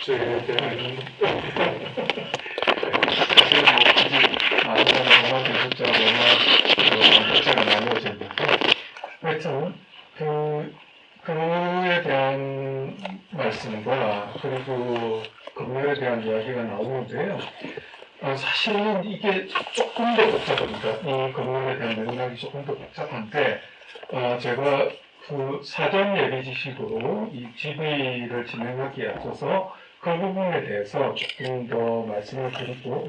저에 대한 사실 뭐 굳이 말하자면 영화 대술자와 영화 학자가 나뉘어져 있는데 하여튼 그에 대한 말씀과 그리고 검열에 대한 이야기가 나오는데요. 사실은 이게 조금 더 복잡합니다. 이 검열에 대한 맥락이 조금 더 복잡한데 제가 그 사전 예비 지식으로 이 GV를 진행하기에 앞서서 그 부분에 대해서 조금 더 말씀을 드리고,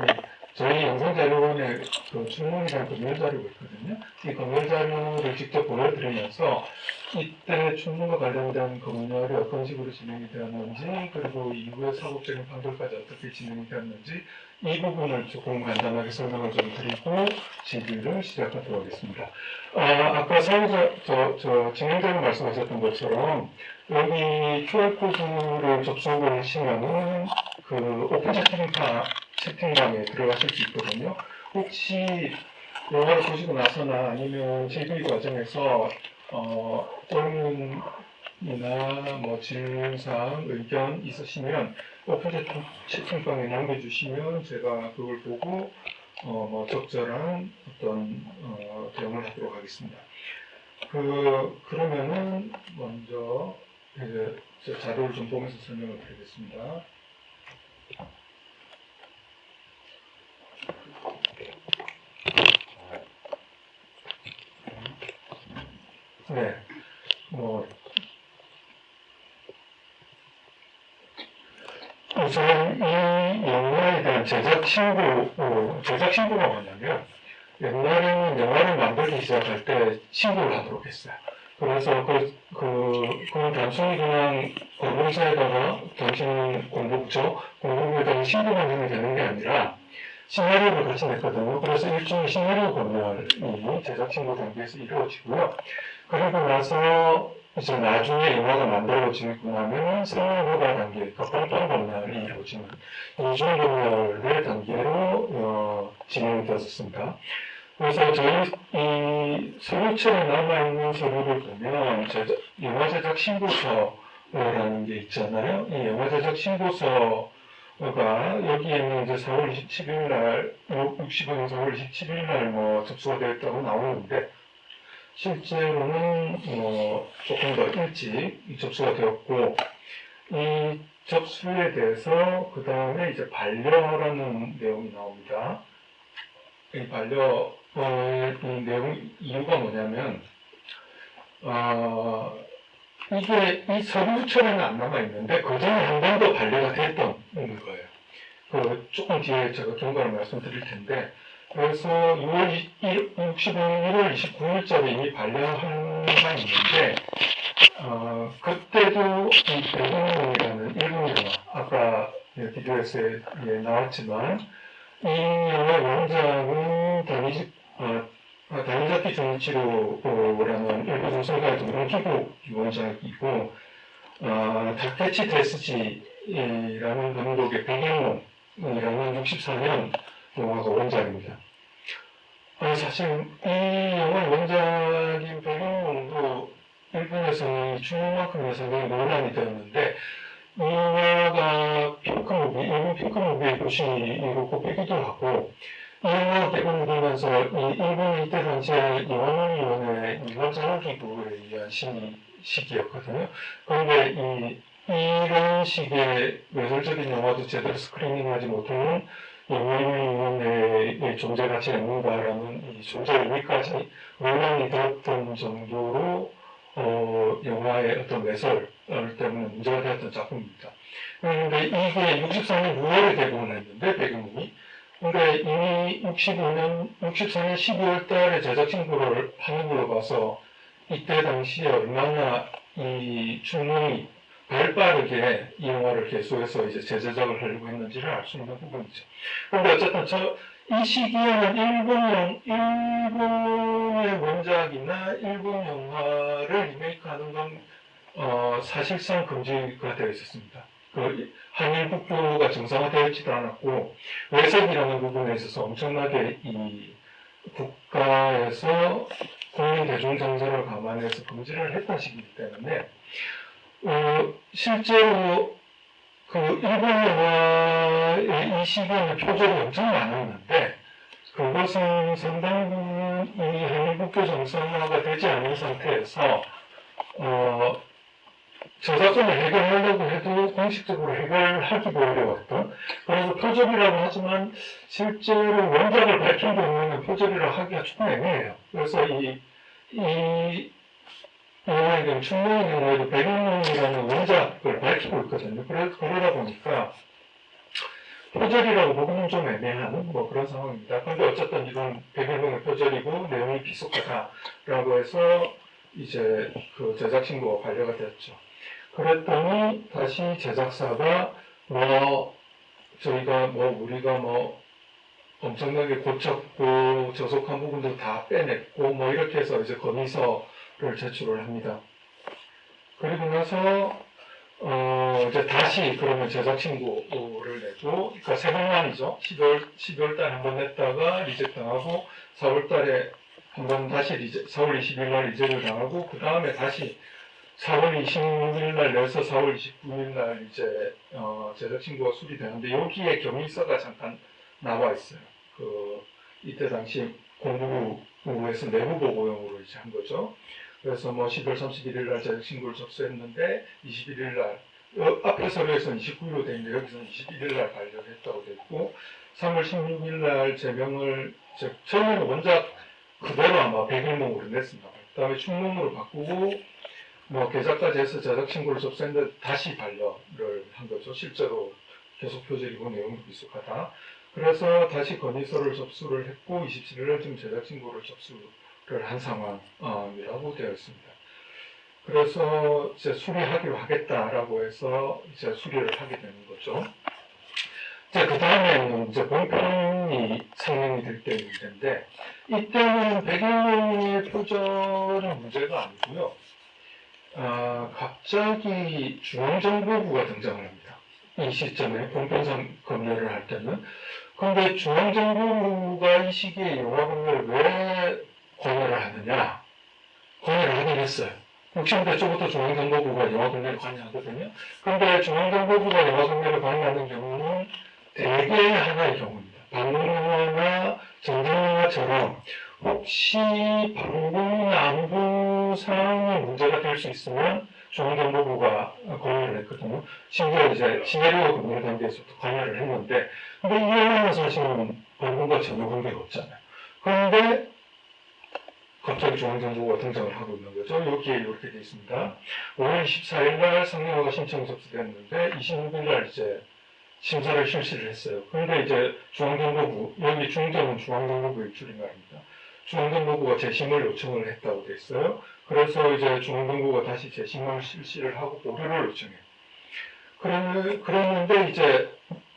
저희 영상자료원에 그 출문에 대한 검열 자료가 있거든요. 이 검열 자료를 직접 보여드리면서 이때 출문과 관련된 검열이 어떤 식으로 진행이 되었는지, 그리고 이후에 사법적인 판결까지 어떻게 진행이 되었는지, 이 부분을 조금 간단하게 설명을 좀 드리고 질의를 시작하도록 하겠습니다. 아까 진행자님 말씀하셨던 것처럼 여기 QR코드를 접속을 하시면은 그 오픈 채팅방에 들어가실 수 있거든요. 혹시 영화를 보시고 나서나 아니면 JV 과정에서 질문이나 뭐 질문사항, 의견 있으시면 오픈 채팅방에 남겨주시면 제가 그걸 보고 뭐 적절한 어떤 대응을 하도록 하겠습니다. 그러면은 먼저 이제 제 자료를 좀 보면서 설명을 드리겠습니다. 네, 우선 이 영화에 대한 제작 신고가 뭐냐면, 옛날에는 영화를 만들기 시작할 때 신고를 하도록 했어요. 그래서 그건 단순히 그냥 공공사에다가 당신 공복처, 공공에다가 신고만 하면 되는 게 아니라 시나리오를 같이 냈거든요. 그래서 일종의 시나리오 검열이 제작 신고 단계에서 이루어지고요. 그리고 나서 이제 나중에 영화가 만들어지고 나면 상영 허가 단계, 깜빵 검열이 이루어지는 이중 검열의 단계로 진행이 되었습니다. 그래서 저희 이 서류처럼 남아있는 서류를 보면 영화 제작 신고서라는 게 있잖아요. 이 영화 제작 신고서가 여기에는 이제 4월 27일 날, 60원 4월 27일 날 뭐 접수가 되었다고 나오는데, 실제로는 조금 더 일찍 접수가 되었고, 이 접수에 대해서 그 다음에 이제 반려라는 내용이 나옵니다. 이 이 내용 이유가 뭐냐면 이게 이 서류처럼은 안 남아 있는데 그 전에 한 번 더 반려가 됐던 거예요. 조금 뒤에 제가 경과를 말씀드릴 텐데, 그래서 65년 1월 29일자로 이미 반려한 바 있는데, 그때도 이 배경이라는 일본 영화, 아까 비디오에서 나왔지만, 이 영화 원작은 다니자키 전이치로라는 일본 소설가의 동명기국 원작이고, 다케치 데스지라는 감독의 백인몽이라는 64년 영화가 원작입니다. 사실 이 영화의 원작인 백인몽도 일본에서는 중국만큼의 상당히 논란이 되었는데, 이 영화가 일본 핑크무비의 도시로 꼽히기도 하고, 이 영화 개봉을 보면서 이 일본 이때 당시에 영화위원회 일본자료기구에 의한 시기였거든요. 그런데 이런 식의 외설적인 영화도 제대로 스크리닝하지 못하는 영화위원회의 존재 가치가 있는가라는 이 존재 의미까지 논란이 되었던 정도로 영화의 어떤 외설 때문에 문제가 되었던 작품입니다. 그런데 이게 64년 6월에 개봉을 했는데, 배경이. 근데 이미 64년 12월 달에 제작 신고를 하는 걸로 봐서 이때 당시에 얼마나 이 출문이 발빠르게 이 영화를 개수해서 이제 재제작을 하려고 했는지를 알 수 있는 부분이죠. 그런데 어쨌든 이 시기에는 일본의 원작이나 일본 영화를 리메이크하는 건 사실상 금지가 되어 있었습니다. 한일 국교가 정상화되어 있지도 않았고, 외색이라는 부분에 있어서 엄청나게 이 국가에서 국민 대중 정서를 감안해서 금지를 했던 시기이기 때문에 실제로 그 일본 영화의 이 시기에는 표절이 엄청 많았는데 그것은 상당 부분 이 한일국교 정상화가 되지 않은 상태에서 저작권을 해결하려고 해도 공식적으로 해결하기도 어려웠던, 그래서 표절이라고 하지만 실제로 원작을 밝힌 경우에는 표절이라고 하기가 조금 애매해요. 그래서 이 영화의 경우, 충무의 경우에도 백일몽이라는 원작을 밝히고 있거든요. 그러다 보니까 표절이라고 보기는 좀 애매한 뭐 그런 상황입니다. 그런데 어쨌든 이건 백일몽의 표절이고 내용이 비속하다라고 해서 이제 그 제작 신고가 반려가 됐죠. 그랬더니 다시 제작사가 우리가 엄청나게 고쳤고 저속한 부분도 다 빼냈고 이렇게 해서 이제 건의서를 제출을 합니다. 그리고 나서 이제 다시 그러면 제작 신고를 내고, 그러니까 세 번만이죠. 12월 달에 한 번 냈다가 리젝 당하고 4월 달에 한 번 다시 4월 20일 날 리젝을 당하고 그 다음에 다시 4월 26일 날 내서 4월 29일 날 이제 제작 신고가 수리되는데 여기에 경위서가 잠깐 나와 있어요. 이때 당시 공부부에서 내부 보고용으로 이제 한 거죠. 그래서 12월 31일 날 제작 신고를 접수했는데 21일 날 앞에 서류에서는 29일로 돼 있는데 여기서는 21일 날 발표를 했다고 돼 있고 3월 16일 날 제명을 처음에는 원작 그대로 아마 백일몽으로 냈습니다. 그 다음에 충몽으로 바꾸고 계좌까지 해서 제작 신고를 접수했는데 다시 반려를 한 거죠. 실제로 계속 표절이고 내용이 미숙하다. 그래서 다시 건의서를 접수를 했고 27일날 지금 제작 신고를 접수를 한 상황이라고 되어 있습니다. 그래서 이제 수리하기로 하겠다라고 해서 이제 수리를 하게 되는 거죠. 그 다음에는 이제 본편이 상영이 될 때의 문제인데 이때는 백일몽의 표절은 문제가 아니고요. 갑자기 중앙정보부가 등장을 합니다. 이 시점에 본편상 검열을 할 때는. 그런데 중앙정보부가 이 시기에 영화 검열을 왜 관여를 하느냐? 관여를 하긴 했어요. 60년대 초부터 중앙정보부가 영화 검열을 관여하거든요. 그런데 중앙정보부가 영화 검열을 관여하는 경우는 대개 하나의 경우입니다. 방송영화나 정정영화처럼 혹시 방송 안보 상황이 문제가 될 수 있으면 중앙정보부가 관여를 했거든요. 심지어 이제 시네리오 검열 단계에서도 관여를 했는데, 근데 이 영화는 사실은 방송과 전혀 관계가 없잖아요. 그런데 갑자기 중앙정보부가 등장을 하고 있는 거죠. 여기에 이렇게 되어 있습니다. 5월 24일 날 상영화가 신청이 접수됐는데 26일 날 이제 심사를 실시를 했어요. 그런데 이제 중앙정보부, 여기 중정은 중앙정보부 일출인 말입니다. 중앙정보부가 재심을 요청을 했다고 됐어요. 그래서 이제 중앙정보부가 다시 재심을 실시를 하고 보류를 요청해요. 그랬는데 이제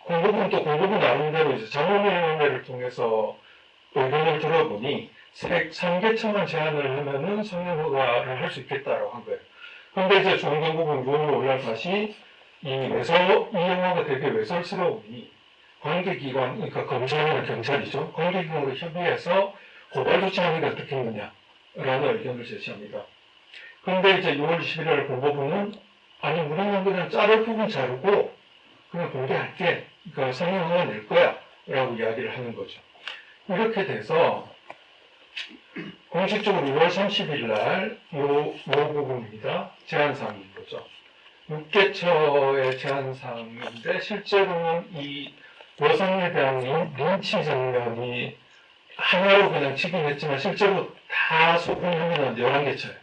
공보부 나름대로 이제 자문위원회를 통해서 의견을 들어보니 3개처만 제안을 하면은 상영 허가를 할 수 있겠다라고 한 거예요. 그런데 이제 중앙정보부는 6월 다시 이 영화가 되게 외설스러우니 관계기관, 그러니까 검찰이나 경찰이죠. 관계기관과 협의해서 고발 조치하는 게 어떻겠느냐라는 의견을 제시합니다. 그런데 이제 6월 21일 공보부는 아니 우리는 그냥 자를 부분 자르고 그냥 공개할게. 그러니까 상영허가 낼 거야 라고 이야기를 하는 거죠. 이렇게 돼서 공식적으로 6월 30일 날 요 부분입니다. 제안사항인 거죠. 6개처의 제안사항인데 실제로는 이 여성에 대한 린치 장면이 하나로 그냥 치긴 했지만 실제로 다 소분하면 11개처예요.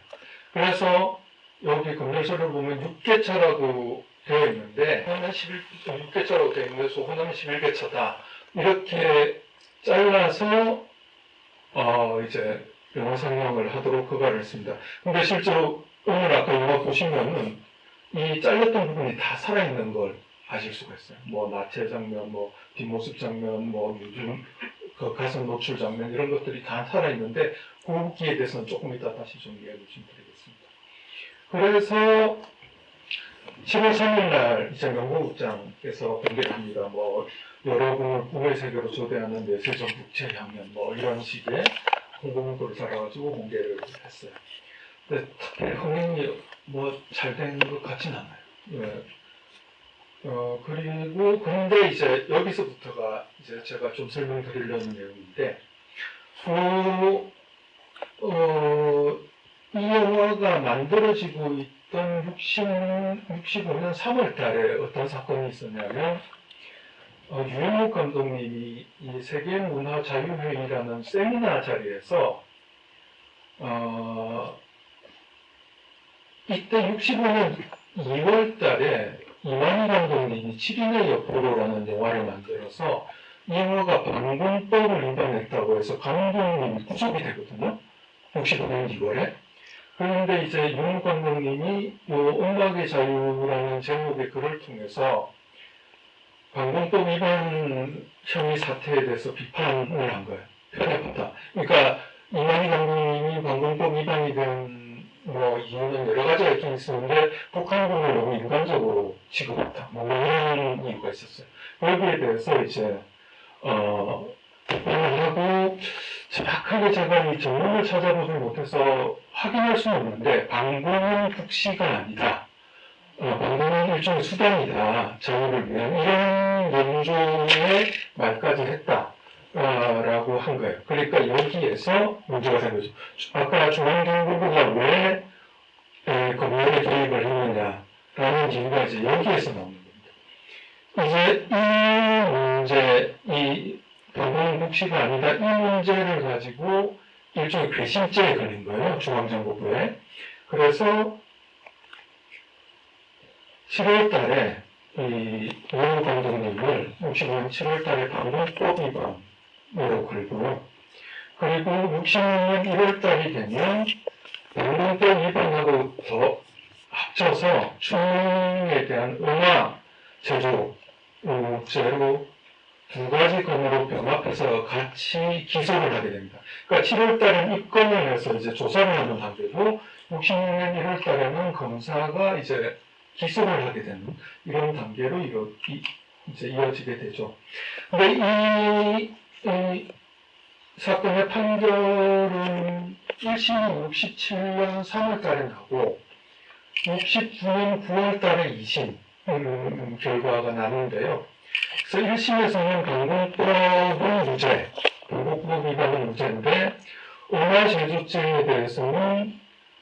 그래서 여기 검열서를 보면 6개처라고 되어 있는데 6개처라고 되어 있는데 소분하면 11개처다. 이렇게 잘라서 이제 영화 상영을 하도록 허가를 했습니다. 근데 실제로 오늘 아까 영화 보시면은 이 잘렸던 부분이 다 살아있는 걸 아실 수가 있어요. 나체 장면, 뒷모습 장면, 요즘 가슴 노출 장면 이런 것들이 다 살아있는데 거기에 대해서는 조금 이따 다시 좀 이야기를 좀 드리겠습니다. 그래서 7월 3일 날 이제 명보국장께서 공개를 합니다. 여러분을 꿈의 세계로 초대하는 내세전 국채 향연 이런 식의 홍보 문구를 달아가지고 공개를 했어요. 근데 특별히 흥행이 잘 된 것 같진 않아요. 예. 그리고 근데 이제 여기서부터가 이제 제가 좀 설명드리려는 내용인데, 이 영화가 만들어지고 있던 65년 3월 달에 어떤 사건이 있었냐면, 유영욱 감독님이 이 세계문화자유회의라는 세미나 자리에서, 이때 65년 2월 달에 이만희 감독님이 7인의 옆으로라는 영화를 만들어서 이 영화가 방공법을 위반했다고 해서 감독님이 구속이 되거든요. 65년 2월에. 그런데 이제 유영욱 감독님이 이 음악의 자유라는 제목의 글을 통해서 방공법 위반 혐의 사태에 대해서 비판을 한 거예요. 편협하다. 그러니까 이만희 감독님이 방공법 위반이 된 이유는 여러 가지가 있긴 있었는데 북한군을 너무 인간적으로 취급했다. 이런 이유가 있었어요. 여기에 대해서 이제 비판을 하고 정확하게 제가 이 전문을 찾아보지 못해서 확인할 수는 없는데 방공은 국시가 아니다. 방공은 일종의 수단이다. 자유를 위한 이런 논조의 말까지 했다. 라고 한 거예요. 그러니까 여기에서 문제가 생기죠. 아까 중앙정부가 왜 검열에 개입을 했느냐라는 이유가 이제 여기에서 나오는 겁니다. 이제 이 문제, 이 방공 국시가 아니다. 이 문제를 가지고 일종의 괘씸죄에 걸린 거예요. 중앙정부에. 그래서 7월 달에 이 오영 감독님을 65년 7월 달에 방공법 위반으로 걸고요. 그리고 66년 1월 달이 되면 방공법 위반하고 더 합쳐서 춤에 대한 음악 제조죄로 두 가지 건으로 병합해서 같이 기소를 하게 됩니다. 그러니까 7월 달엔 입건을 해서 이제 조사를 하는 단계고 66년 1월 달에는 검사가 이제 기소를 하게 되는 이런 단계로 이제 이어지게 되죠. 근데 이 사건의 판결은 1심이 67년 3월 달에 나고 69년 9월 달에 2심 결과가 나는데요. 그래서 1심에서는 방공법은 무죄, 방공법 위반은 무죄인데 음악 제조죄에 대해서는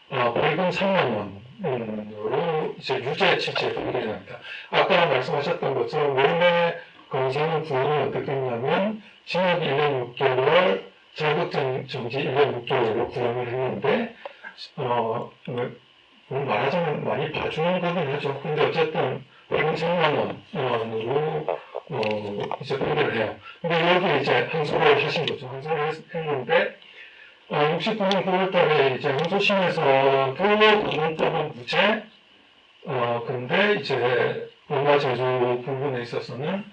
벌금 3만 원으로 이제 유죄 취지에 판결이 납니다. 아까 말씀하셨던 것처럼 원래 검사는 구형을 어떻게 했냐면 징역 1년 6개월, 자격정지 1년 6개월로 구형을 했는데 말하자면 많이 봐주는 거긴 하죠. 근데 어쨌든 벌금 3만 원으로 이제 판결을 해요. 근데 여기 이제 항소를 하신 거죠. 항소를 했는데 69년 9월 달에 이제 항소심에서 방공법은 무죄, 근데 이제 음악 제조 부분에 있어서는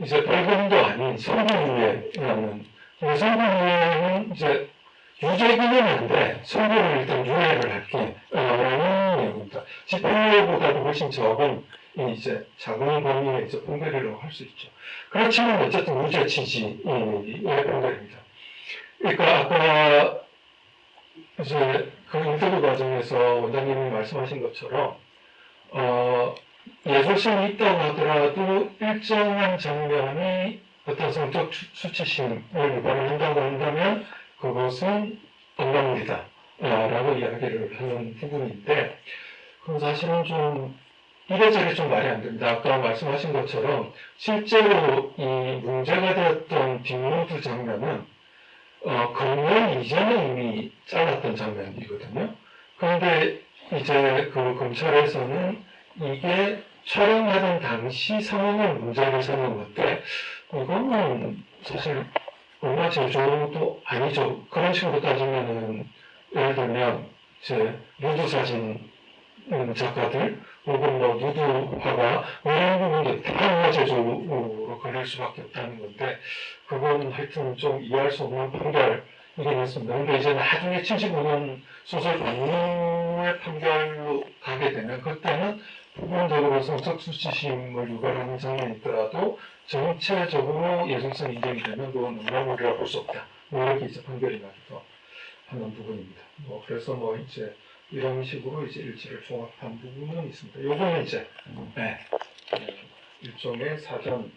이제 벌금도 아닌 선고유예라는, 선고유예는 이제 유죄기는 한데 선고를 일단 유예를 할게 라는 내용입니다. 집행유예보다도 훨씬 적은 이제 작은 범위의 이제 판결이라고 할 수 있죠. 그렇지만 어쨌든 무죄 취지의 판결입니다. 그러니까 아까 이제 그 인터뷰 과정에서 원장님이 말씀하신 것처럼 예술성이 있다고 하더라도 일정한 장면이 어떤 성적 수치심을 유발을 한다고 한다면 그것은 엉망이다 라고 이야기를 하는 부분인데, 그건 사실은 좀 이래저래 좀 말이 안 됩니다. 아까 말씀하신 것처럼 실제로 이 문제가 되었던 뒷모드 장면은 검열 이전에 이미 잘랐던 장면이거든요. 그런데 이제 그 검찰에서는 이게 촬영하던 당시 상황의 문제를 삼는 건데, 이거는 사실 음악 제조도 아니죠. 그런 식으로 따지면은, 예를 들면, 이제, 누드사진 작가들, 혹은 누드화가, 이런 부분도 다 음악 제조로 걸릴 수밖에 없다는 건데, 그건 하여튼 좀 이해할 수 없는 판결이긴 했습니다. 근데 이제 나중에 75년 소설 반영의 판결로 가게 되면, 그때는 부분적으로 성적 수치심을 유발하는 장면이 있더라도 전체적으로 예술성 인정이 되면 그건 음란물이라고 볼 수 없다. 이렇게 이제 판결이 나기도 하는 부분입니다. 그래서 이제 이런 식으로 이제 일지를 종합한 부분은 있습니다. 요거는 이제 일종의 사전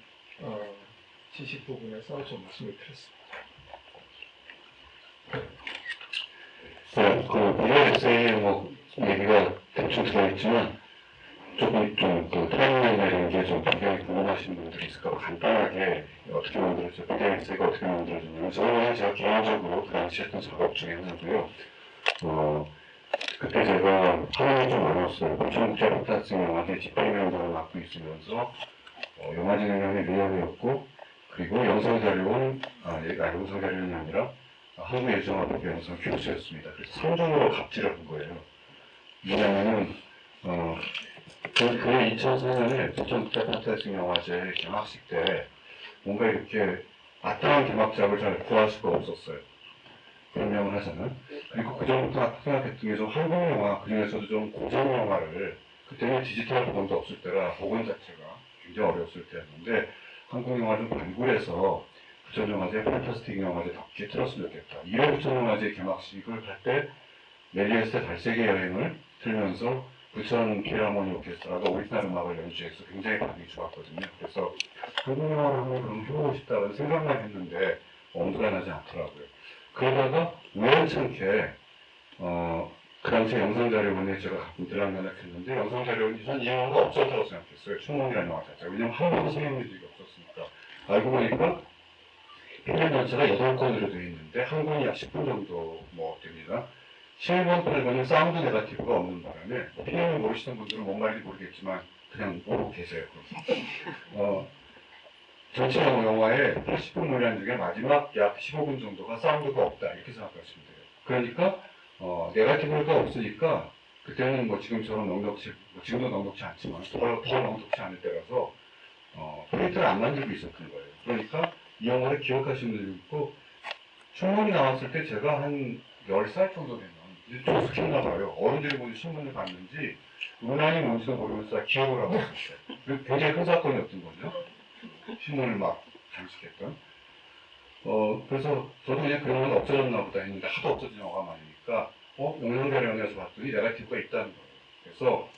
지식 부분에서 좀 말씀을 드렸습니다. 네, 그 비디오 에세이 뭐 얘기가 대충 들어있지만 조금 좀그 타임라인이나 이런 게 좀 굉장히 궁금하신 분들이 있을까 봐 간단하게 어떻게 만들어져, 비디오 에세이가 어떻게 만들어졌냐면 저는 제가 개인적으로 그 당시 했던 작업 중에 하나고요. 그때 제가 학원이 좀 많았어요. 전국제 판타지 영화제 집행위원장을 맡고 있으면서 영화진흥위원회 위원이었고 그리고 영상자료원, 영상자료원이 아니라 한국예술영화협회 영상 교수였습니다. 그래서 3종으로 갑질을 한 거예요. 왜냐면은 그 2004년에 전국제 판타지 영화제 개막식 때 뭔가 이렇게 마땅한 개막작을 잘 구할 수가 없었어요. 변명을 하자면. 그리고 그전부터 생각했던 게 좀 한국 영화, 그 중에서도 좀 고전 영화를, 그때는 디지털 복원도 없을 때라 복원 자체가 굉장히 어려웠을 때였는데, 한국 영화를 발굴해서 부천영화제, 판타스틱 영화제 덕기에 틀었으면 좋겠다. 1회 부천영화제 개막식을 할 때 멜리에스의 달색의 여행을 틀면서 부천 필하모니 오케스트라가 오리지널 음악을 연주해서 굉장히 반응이 좋았거든요. 그래서 한국 영화를 한번 그럼 해보고 싶다는 생각만 했는데 엄두가 나지 않더라고요. 그러다가 우연찮게 그 당시에 영상자료원에 제가 가끔 들락날락했는데 영상자료원이 전 이 영화가 없었다고 생각했어요. 충문이라는 영화 자체가. 왜냐면 한 번도 상영된 적이 없었으니까. 알고 보니까 필름 전체가 8건으로 되어 있는데 한 권이 약 10분 정도 뭐 됩니다. 7권, 8권은 사운드 네거티브가 없는 바람에 필름을 모르시는 분들은 뭔 말인지 모르겠지만 그냥 모르고 계세요. 전체 영화의 80분 분량 중에 마지막 약 15분 정도가 사운드가 없다 이렇게 생각하시면 돼요. 그러니까 네거티브가 없으니까 그때는 뭐 지금처럼 넉넉치, 뭐 지금도 넉넉치 않지만 더 넉넉치 않을 때라서 프린트를 안 만들고 있었던 거예요. 그러니까 이 영화를 기억하시는 분들이 있고 충분히 나왔을 때 제가 한 10살 정도 되면 이제 좀 익숙했나 봐요. 어른들이 보는 신문을 봤는지 문안이 뭔지도 모르면서 기억을 하고 있었어요. 굉장히 큰 사건이었던 거죠. 신문을 막 장식했던. 그래서 저도 그냥 그 영화는 없어졌나 보다 했는데 하도 없어진 영화가 많으니까 영상자료원에서 봤더니 네거티브가 있다는 거예요. 그래서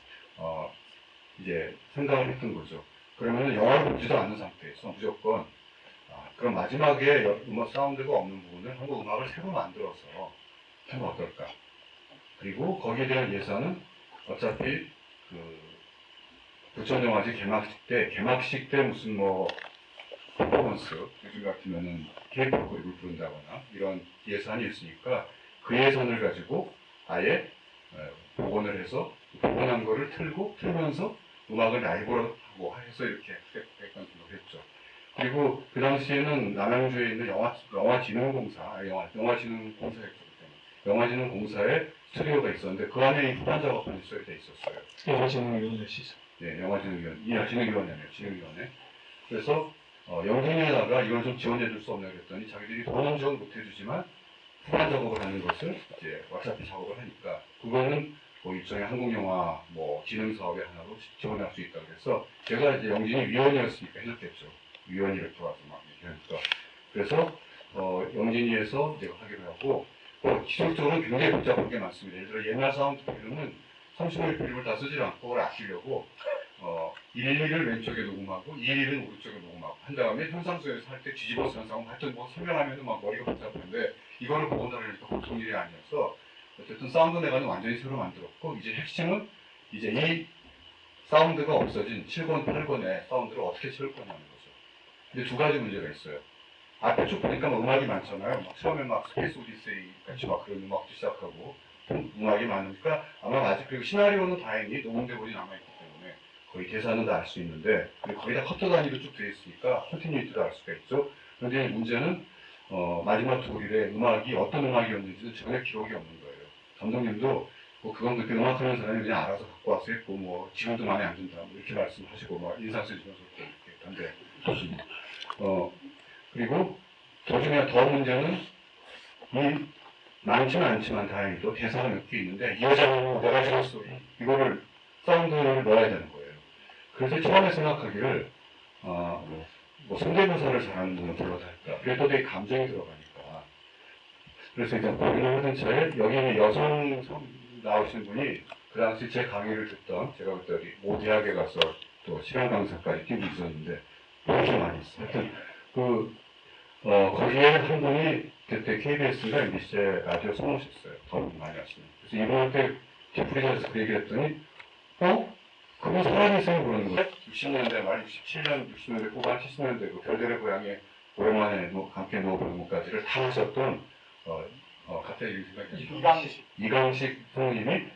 이제 생각을 했던 거죠. 그러면 영화를 보지도 않는 상태에서 무조건 그럼 마지막에 음악 사운드가 없는 부분을 한국 음악을 새로 만들어서 하면 어떨까? 그리고 거기에 대한 예산은 어차피 그 부천영화제 개막식 때 무슨 뭐 퍼포먼스 요즘 같으면은 케이팝 그룹을 부른다거나 이런 예산이 있으니까 그 예산을 가지고 아예 복원을 해서 복원한 거를 틀면서 음악을 라이브로 하고 해서 이렇게 했던 생각을 했죠. 그리고 그 당시에는 남양주에 있는 영화진흥공사였죠. 그때. 영화진흥공사에 스튜디오가 있었는데 그 안에 후반 작업판이 돼 있었어요. 영화진흥위원회 시설. 네, 진흥위원회. 그래서 영진이에다가 이걸 좀 지원해줄 수 없나 그랬더니 자기들이 돈은 지원 못해주지만 후반 작업을 하는 것을 이제 어차피 작업을 하니까 그거는 뭐 일종의 한국 영화 뭐 진흥 사업의 하나로 지원할 수 있다 그래서 제가 이제 영진이 위원이었으니까 해줬겠죠. 위원이 이렇게 와서 막 얘기하니까 그래서 영진이에서 내가 하기로 하고 기술적으로 굉장히 복잡한 게 많습니다. 예를 들어 옛날 사운드 필름은 35mm 필름을 다 쓰지 않고 그걸 아끼려고 1일을 왼쪽에 녹음하고 2일은 오른쪽에 녹음하고 한 다음에 현상소에서 할 때 뒤집어서 현상을 하여튼 뭐 설명하면 막 머리가 복잡한데 이거를 복원하려니까 보통 일이 아니어서 어쨌든 사운드 내가는 완전히 새로 만들었고 이제 핵심은 이제 이 사운드가 없어진 7권, 8권의 사운드를 어떻게 채울 거냐는 거죠. 근데 두 가지 문제가 있어요. 앞에 쭉 보니까 뭐 음악이 많잖아요. 막 처음에 막 스페이스 오디세이 같이 막 그런 음악도 시작하고 음악이 많으니까 아마 아직 그리고 시나리오는 다행히 녹음돼 보진 남아있기 때문에 거의 대사는 다 알 수 있는데 그리고 거의 다 커터 단위로 쭉 되어 있으니까 컨티뉴이티도 알 수가 있죠. 그런데 문제는 마지막 두 일에 음악이 어떤 음악이었는지는 전혀 기록이 없는 거예요. 감독님도 뭐 그건 그때 음악하는 사람이 그냥 알아서 갖고 와서 했고 뭐 지금도 많이 안 준다 뭐 이렇게 말씀하시고 막 인상 쓰시면서 이렇게 한데 그리고 더 문제는 이 많지는 않지만 다행히도 대사가 몇 개 있는데 이 여자는 내가 지금 소리 이거를 사운드를 넣어야 되는 거예요. 그래서 처음에 생각하기를 뭐 성대모사를 잘하는 분을 불러다 할까. 그래도 되게 감정이 들어가니까. 그래서 이제 고민을 하는 차에 여기 여성 나오신 분이 그 당시 제 강의를 듣던 제가 그때 어디 모 대학에 가서 또 시간 강사까지 끼고 있었는데 그렇게 많이 있어요. 하여튼 거기에 한 분이 그때 KBS가 MBC에 라디오 성우셨어요. 더 많이 하시는. 그래서 이분한테 디프리전에서 그 얘기를 했더니 그분 사람이 있어요 그러는 거예요. 60년대 말 67년 60년대 후반 70년대 그 별들의 고향에 오랜만에 함께 누워보는 것까지를 다 하셨던 갑자기 이름 생각이 이강식 성우님이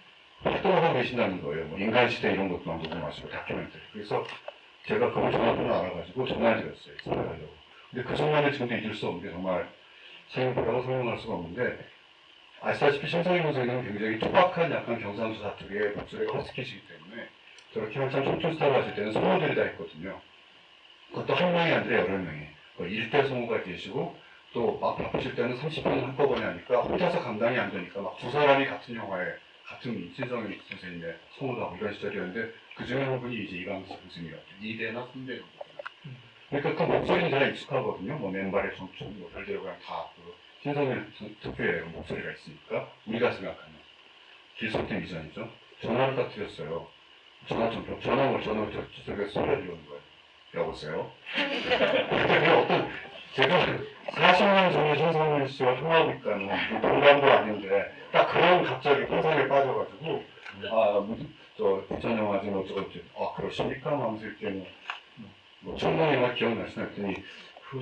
활동을 하고 계신다는 거예요. 뭐 인간시대 이런 것도 녹음하시고 다큐멘터리. 그래서 제가 그분 전화번호 알아가지고 전화를 드렸어요. 전화하려고. 근데 그 순간에 지금도 잊을 수 없는 게 정말 생각보다도 설명할 수가 없는데 아시다시피 심성희 선생님은 굉장히 투박한 약간 경상도 사투리의 목소리가 허스키시기 때문에 저렇게 한참 촌촌스타를 하실 때는 성우들이 다 있거든요. 그것도 한 명이 아니라 여러 명이. 1대 성우가 계시고 또 막 바쁘실 때는 30분 한꺼번에 하니까 혼자서 감당이 안 되니까 막 두 사람이 같은 영화에 같은 신성희 선생님의 성우도 하고 이런 시절이었는데 그 중에 한 분이 이제 이강식 선생님이었죠. 2대나 3대 정도. 그러니까 그 목소리는 잘 익숙하거든요. 뭐 맨발의 청춘, 뭐 별대로 그냥 다그 신성희 특유의 목소리가 있으니까 우리가 생각하는 길속된 이전이죠. 전화를 딱 드렸어요. 전화를 저쪽에 쏠려들어오는 거예요. 여보세요? 그때 제가 40년 전에 신성희 씨와 통화하고 있다는 공감도 아닌데 딱 그런 갑자기 환상에 빠져가지고 부천 영화제 어쩌고저쩌고 그러십니까? 하면서 이렇게 뭐 청문 영화 기억나시나 했더니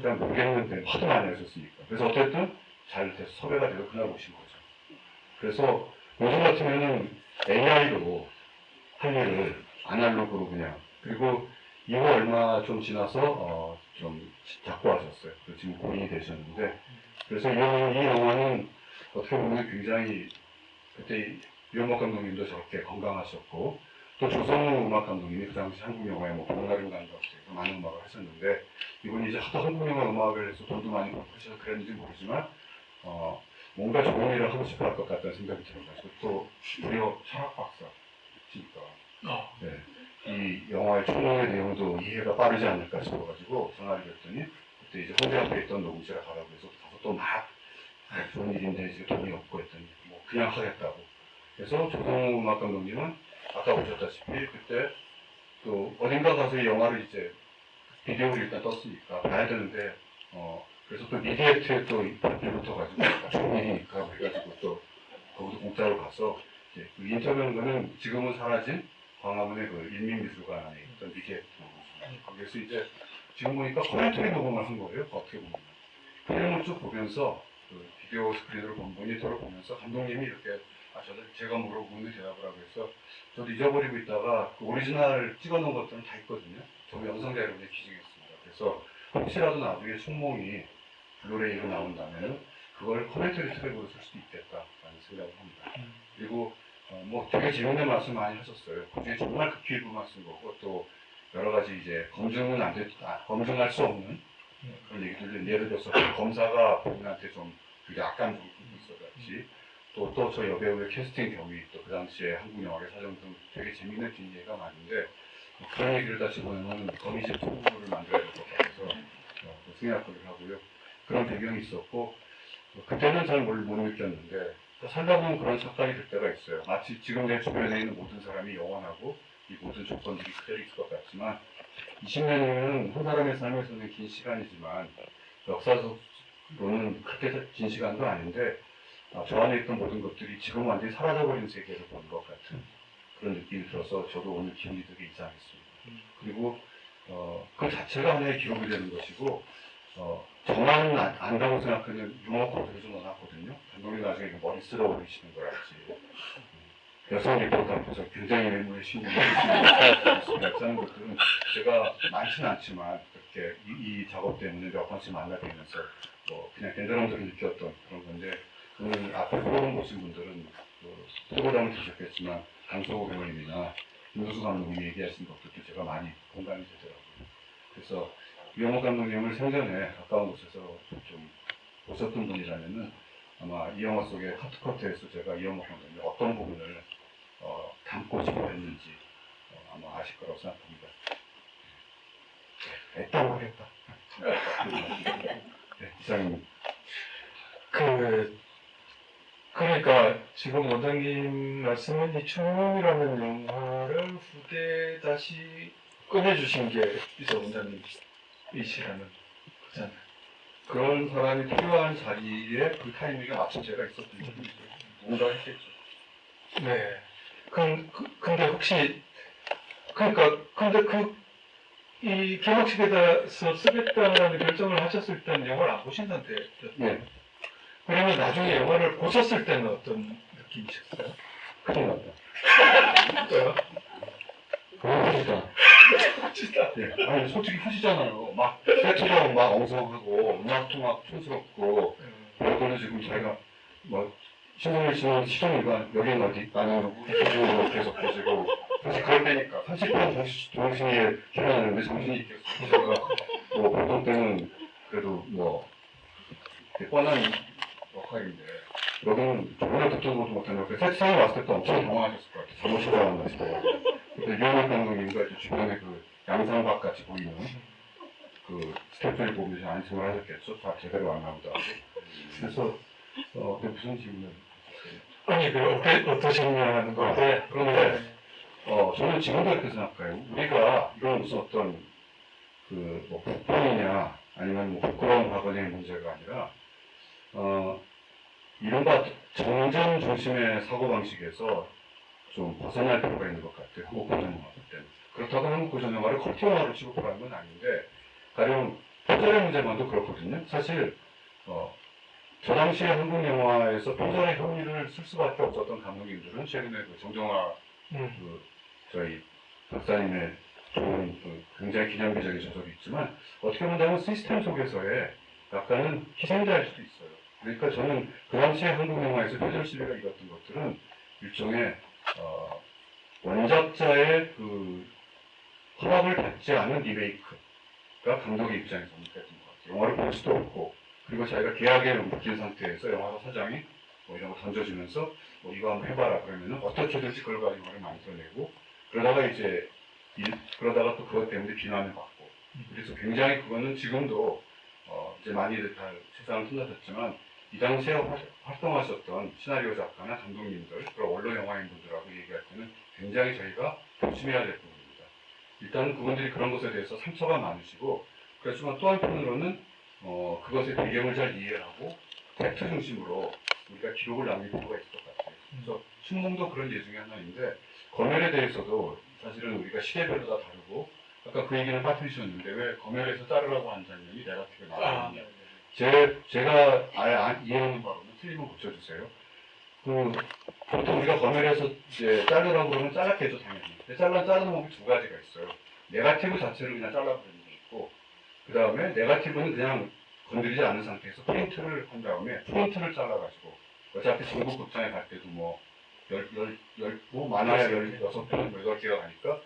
잘 모르겠는데 하도 많이 하셨으니까. 그래서 어쨌든 잘 돼서 섭외가 돼서 그날 오신 거죠. 그래서 요즘 같으면은 AI로 할 일을 아날로그로 그냥 그리고 이후 얼마 좀 지나서 좀 작고하셨어요. 지금 고인이 되셨는데 그래서 이 영화는 어떻게 보면 굉장히 그때 유현목 감독님도 저렇게 건강하셨고 또 조성우 음악 감독님이 그 당시 한국 영화에 뭐 봄날은 간다 많은 음악을 하셨는데 이분이 이제 하도 한국 영화 음악을 해서 돈도 많이 벌고 하셔서 그랬는지 모르지만 뭔가 좋은 일을 하고 싶어 할 것 같다는 생각이 들어가지고 또 무려 철학 박사시니까 네. 이 영화의 총론의 내용도 이해가 빠르지 않을까 싶어가지고 전화를 했더니 그때 이제 홍대 앞에 있던 녹음실에 가라고 해서 가서 또 막 좋은 일인데 이제 돈이 없고 했더니 뭐 그냥 하겠다고. 그래서 조성우 음악 감독님은 아까 보셨다시피 그때 또 어딘가 가서 이 영화를 이제 비디오를 일단 떴으니까 봐야 되는데 그래서 또 미디어트에 또 발표 붙어가지고 좋은 일이니까 그래가지고 또 거기도 공짜로 가서 이제 그 인터뷰하는 거는 지금은 사라진 광화문의 그 인민미술관 안에 있던 미디어트 거기에서 이제 지금 보니까 코멘터리 녹음을 한 거예요. 어떻게 보면 필름을 쭉 보면서 그 비디오 스크린으로 모니터를 보면서 감독님이 이렇게 제가 물어보는 대답을 하고 해서 저도 잊어버리고 있다가 그 오리지널 찍어놓은 것들은 다 있거든요. 저 영상 자료에 기증했습니다. 그래서 혹시라도 나중에 충몽이 블루레이로 나온다면 그걸 코멘터리 트랙으로 쓸 수도 있겠다라는 생각을 합니다. 그리고 뭐 되게 재밌는 말씀 많이 하셨어요. 그중에 정말 극히 일부만 쓴 거고 또 여러 가지 이제 검증할 수 없는 그런 얘기들 예를 들어서 검사가 본인한테 좀 되게 악감 좀 있어같이 또 저 여배우의 캐스팅 경위 또 그 당시에 한국 영화의 사정 등 되게 재밌는 뒷얘기가 많은데 그런 얘기를 다 집어넣으면 거미집 투구를 만들어야 될 것 같아서 생각을 하고요. 그런 배경이 있었고 그때는 잘 못 느꼈는데 살다 보면 그런 착각이 들 때가 있어요. 마치 지금 내 주변에 있는 모든 사람이 영원하고 이 모든 조건들이 그대로 있을 것 같지만 20년이면 한 사람의 삶에서는 긴 시간이지만 역사적으로는 그렇게 긴 시간도 아닌데 저 안에 있던 모든 것들이 지금 완전히 사라져버린 세계를 본 것 같은 그런 느낌이 들어서 저도 오늘 기분이 되게 이상했습니다. 그리고 그 자체가 하나의 기록이 되는 것이고 저만 안다고 생각하는 유머 코드를 좀 넣어놨거든요. 감독님 나중에 머리 쓸어 올리시는 걸 알지. 여성 리포터 앞에서 굉장히 외모에 신경을 쓰시는 쓰는 것들은 제가 많지는 않지만 그렇게 이 작업 때문에 몇 번씩 만나뵈면서 그냥 댄드럼적인 느꼈던 그런 건데 오늘 앞에 프로그램 보신 분들은 프로그램을 드셨겠지만 강소호 배우님이나 김도수 감독님이 얘기하신 것들도 제가 많이 공감이 되더라고요. 그래서 유영호 감독님을 생전에 가까운 곳에서 좀 보셨던 분이라면은 아마 이 영화 속의 카트커트에서 제가 이영호 감독님 어떤 부분을 담고 싶어했는지 아마 아실 거라고 생각합니다. 애따고 하겠다. 네, 이상입니다. 그러니까 지금 원장님 말씀은 이 충문이라는 영화를 후대 다시 꺼내주신 게 이제 원장님이시라는 거잖아요. 그런 사람이 필요한 자리에 그 타이밍에 맞춘 제가 있었던 적이 있어요. 뭔가 했겠죠. 네. 근데 혹시, 그러니까, 근데 이 개막식에서 쓰겠다는 결정을 하셨을 때는 영화를 안 보신 상태였죠? 네. 그러면 나중에 영화를 보셨을 때는 어떤 느낌이셨어요? 큰일 났다. 왜요? 그러니까. 진짜. 예. 아니, 솔직히 하시잖아요. 막, 세트가 막 엉성하고, 음악도 막 촌스럽고, 그거는 지금 자기가, 뭐, 신동일 씨는 시동이가 여긴 어디? 나는 누구? 기준으로 계속 보시고, 사실 그럴 때니까. 30분 정신이 출연하는데 정신이 있겠어요. 제가, 뭐, 보통 때는 그래도 뭐, 되게 뻔한 역할인데, 여기는 전혀 듣도 보도 못한 역할. 세트상에 왔을 때 엄청 당황하셨을 것 같아요. 잘못 찾아왔나 싶어요. 근데 유현석 감독님과 이제 주변에 그 양상박 같이 보이는 그 스태프들을 보면서 안심을 하셨겠죠. 다 제대로 안 나오다. 그래서 근데 무슨 질문을 아니, 어떠셨냐는 건데. 그런데 저는 지금도 이렇게 생각해요. 우리가 이건 무슨 어떤 그뭐 국뽕이냐 아니면 뭐 부끄러운 과거의 문제가 아니라 이른바 정전 중심의 사고방식에서 좀 벗어날 필요가 있는 것 같아요. 한국 고전영화 볼 때는. 그렇다고 한국 고전영화를 컬트영화로 취급하는 건 아닌데, 가령 표절의 문제만도 그렇거든요. 사실 저 당시에 한국 영화에서 표절의 혐의를 쓸 수밖에 없었던 감독님들은 최근에 그 정정화 그 저희 박사님의 좋은 그 굉장히 기념비적인 저작이 있지만 어떻게 본다면 시스템 속에서의 약간은 희생자일 수도 있어요. 그러니까 저는 그 당시에 한국 영화에서 표절 시비가 일었던 것들은 일종의 원작자의 그 허락을 받지 않은 리메이크가 감독의 입장에서 느꼈던 것 같아요. 영화를 볼 수도 없고, 그리고 자기가 계약에 묶인 상태에서 영화사 사장이 뭐 이런 거 던져주면서 뭐 이거 한번 해봐라 그러면은 어떻게든지 그걸 가지고 영화를 만들어내고, 그러다가 이제 그러다가 또 그것 때문에 비난을 받고, 그래서 굉장히 그거는 지금도 이제 많이들 다 세상을 끝나셨지만 이 당시에 활동하셨던 시나리오 작가나 감독님들, 그리고 원로 영화인분들하고 얘기할 때는 굉장히 저희가 조심해야 될 부분입니다. 일단 그분들이 그런 것에 대해서 상처가 많으시고, 그렇지만 또 한편으로는 그것의 배경을 잘 이해하고 팩트 중심으로 우리가 기록을 남길 필요가 있을 것 같아요. 그래서 춘몽도 그런 예 중에 하나인데, 검열에 대해서도 사실은 우리가 시대별로 다 다르고, 아까 그 얘기는 빠뜨리셨는데 왜 검열에서 자르라고 한 장면이 네거티브에 나왔느냐. 제가 이해하는 바로는 틀리면 고쳐주세요. 보통 우리가 검열에서 이제 자르라고 그러면 잘랐겠죠, 당연히. 근데 자르는 방법이 두 가지가 있어요. 네거티브 자체를 그냥 잘라버리는 게 있고, 그 다음에 네거티브는 그냥 건드리지 않은 상태에서 프린트를 한 다음에 프린트를 잘라가지고, 어차피 전국 극장에 갈 때도 뭐 많아야 16편, 8개가 가니까,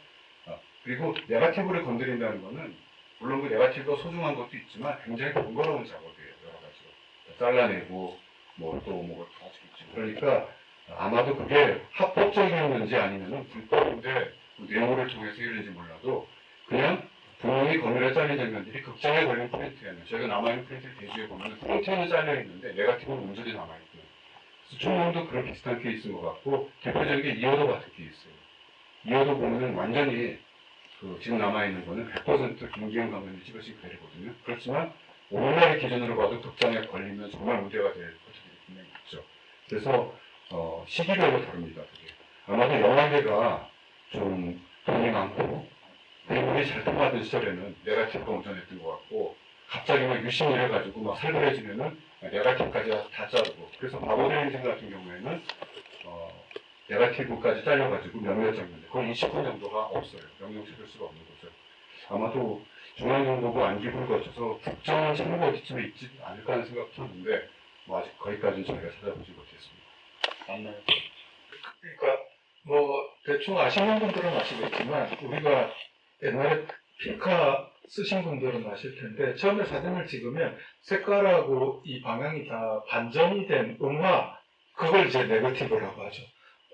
그리고 네거티브를 건드린다는 거는 물론 그 네거티브가 소중한 것도 있지만 굉장히 번거로운 작업이에요. 여러 가지로 잘라내고 뭐 또 뭐 가지고 있지. 그러니까 아마도 그게 합법적이었는지 아니면은 불법인데 그 내용을 통해서 이런지 몰라도 그냥 분명히 검열에 잘린 장면들이 극장에 걸린 프린트에는 저희가 남아있는 프린트를 대주해 보면 프린트에는 잘려 있는데 네거티브는 온전히 남아있고요. 그래서 충분도 그런 비슷한 케이스인 것 같고, 대표적인 게 이어도 같은 케이스예요. 이어도 보면은 완전히 지금 남아있는 거는 100% 김기현 감독님이 찍으신 그대로거든요. 그렇지만 오늘날의 기준으로 봐도 극장에 걸리면 정말 문제가 될 것들이 분명히 있죠. 그래서 시기별로 다릅니다. 그게. 아마도 영화계가 좀 돈이 많고 배우들이 잘 통하던 시절에는 네거티브가 온전했던 것 같고, 갑자기 막 유심히해가지고 막 살벌해지면은 네거티브까지 다 자르고, 그래서 바보의 인생 같은 경우에는 네거티브까지 잘려가지고 몇몇 장면들, 거의 20분 정도가 없어요. 명령 찾을 수가 없는 거죠. 아마도 중앙정보부 안기부를 거쳐서 국정원 참고 어디쯤에 있지 않을까 하는 생각도 하는데, 뭐 아직 거기까지는 저희가 찾아보지 못했습니다. 맞나요? 그러니까 뭐 대충 아시는 분들은 아시겠지만 우리가 옛날에 필카 쓰신 분들은 아실 텐데, 처음에 사진을 찍으면 색깔하고 이 방향이 다 반전이 된 음화, 그걸 이제 네거티브라고 하죠.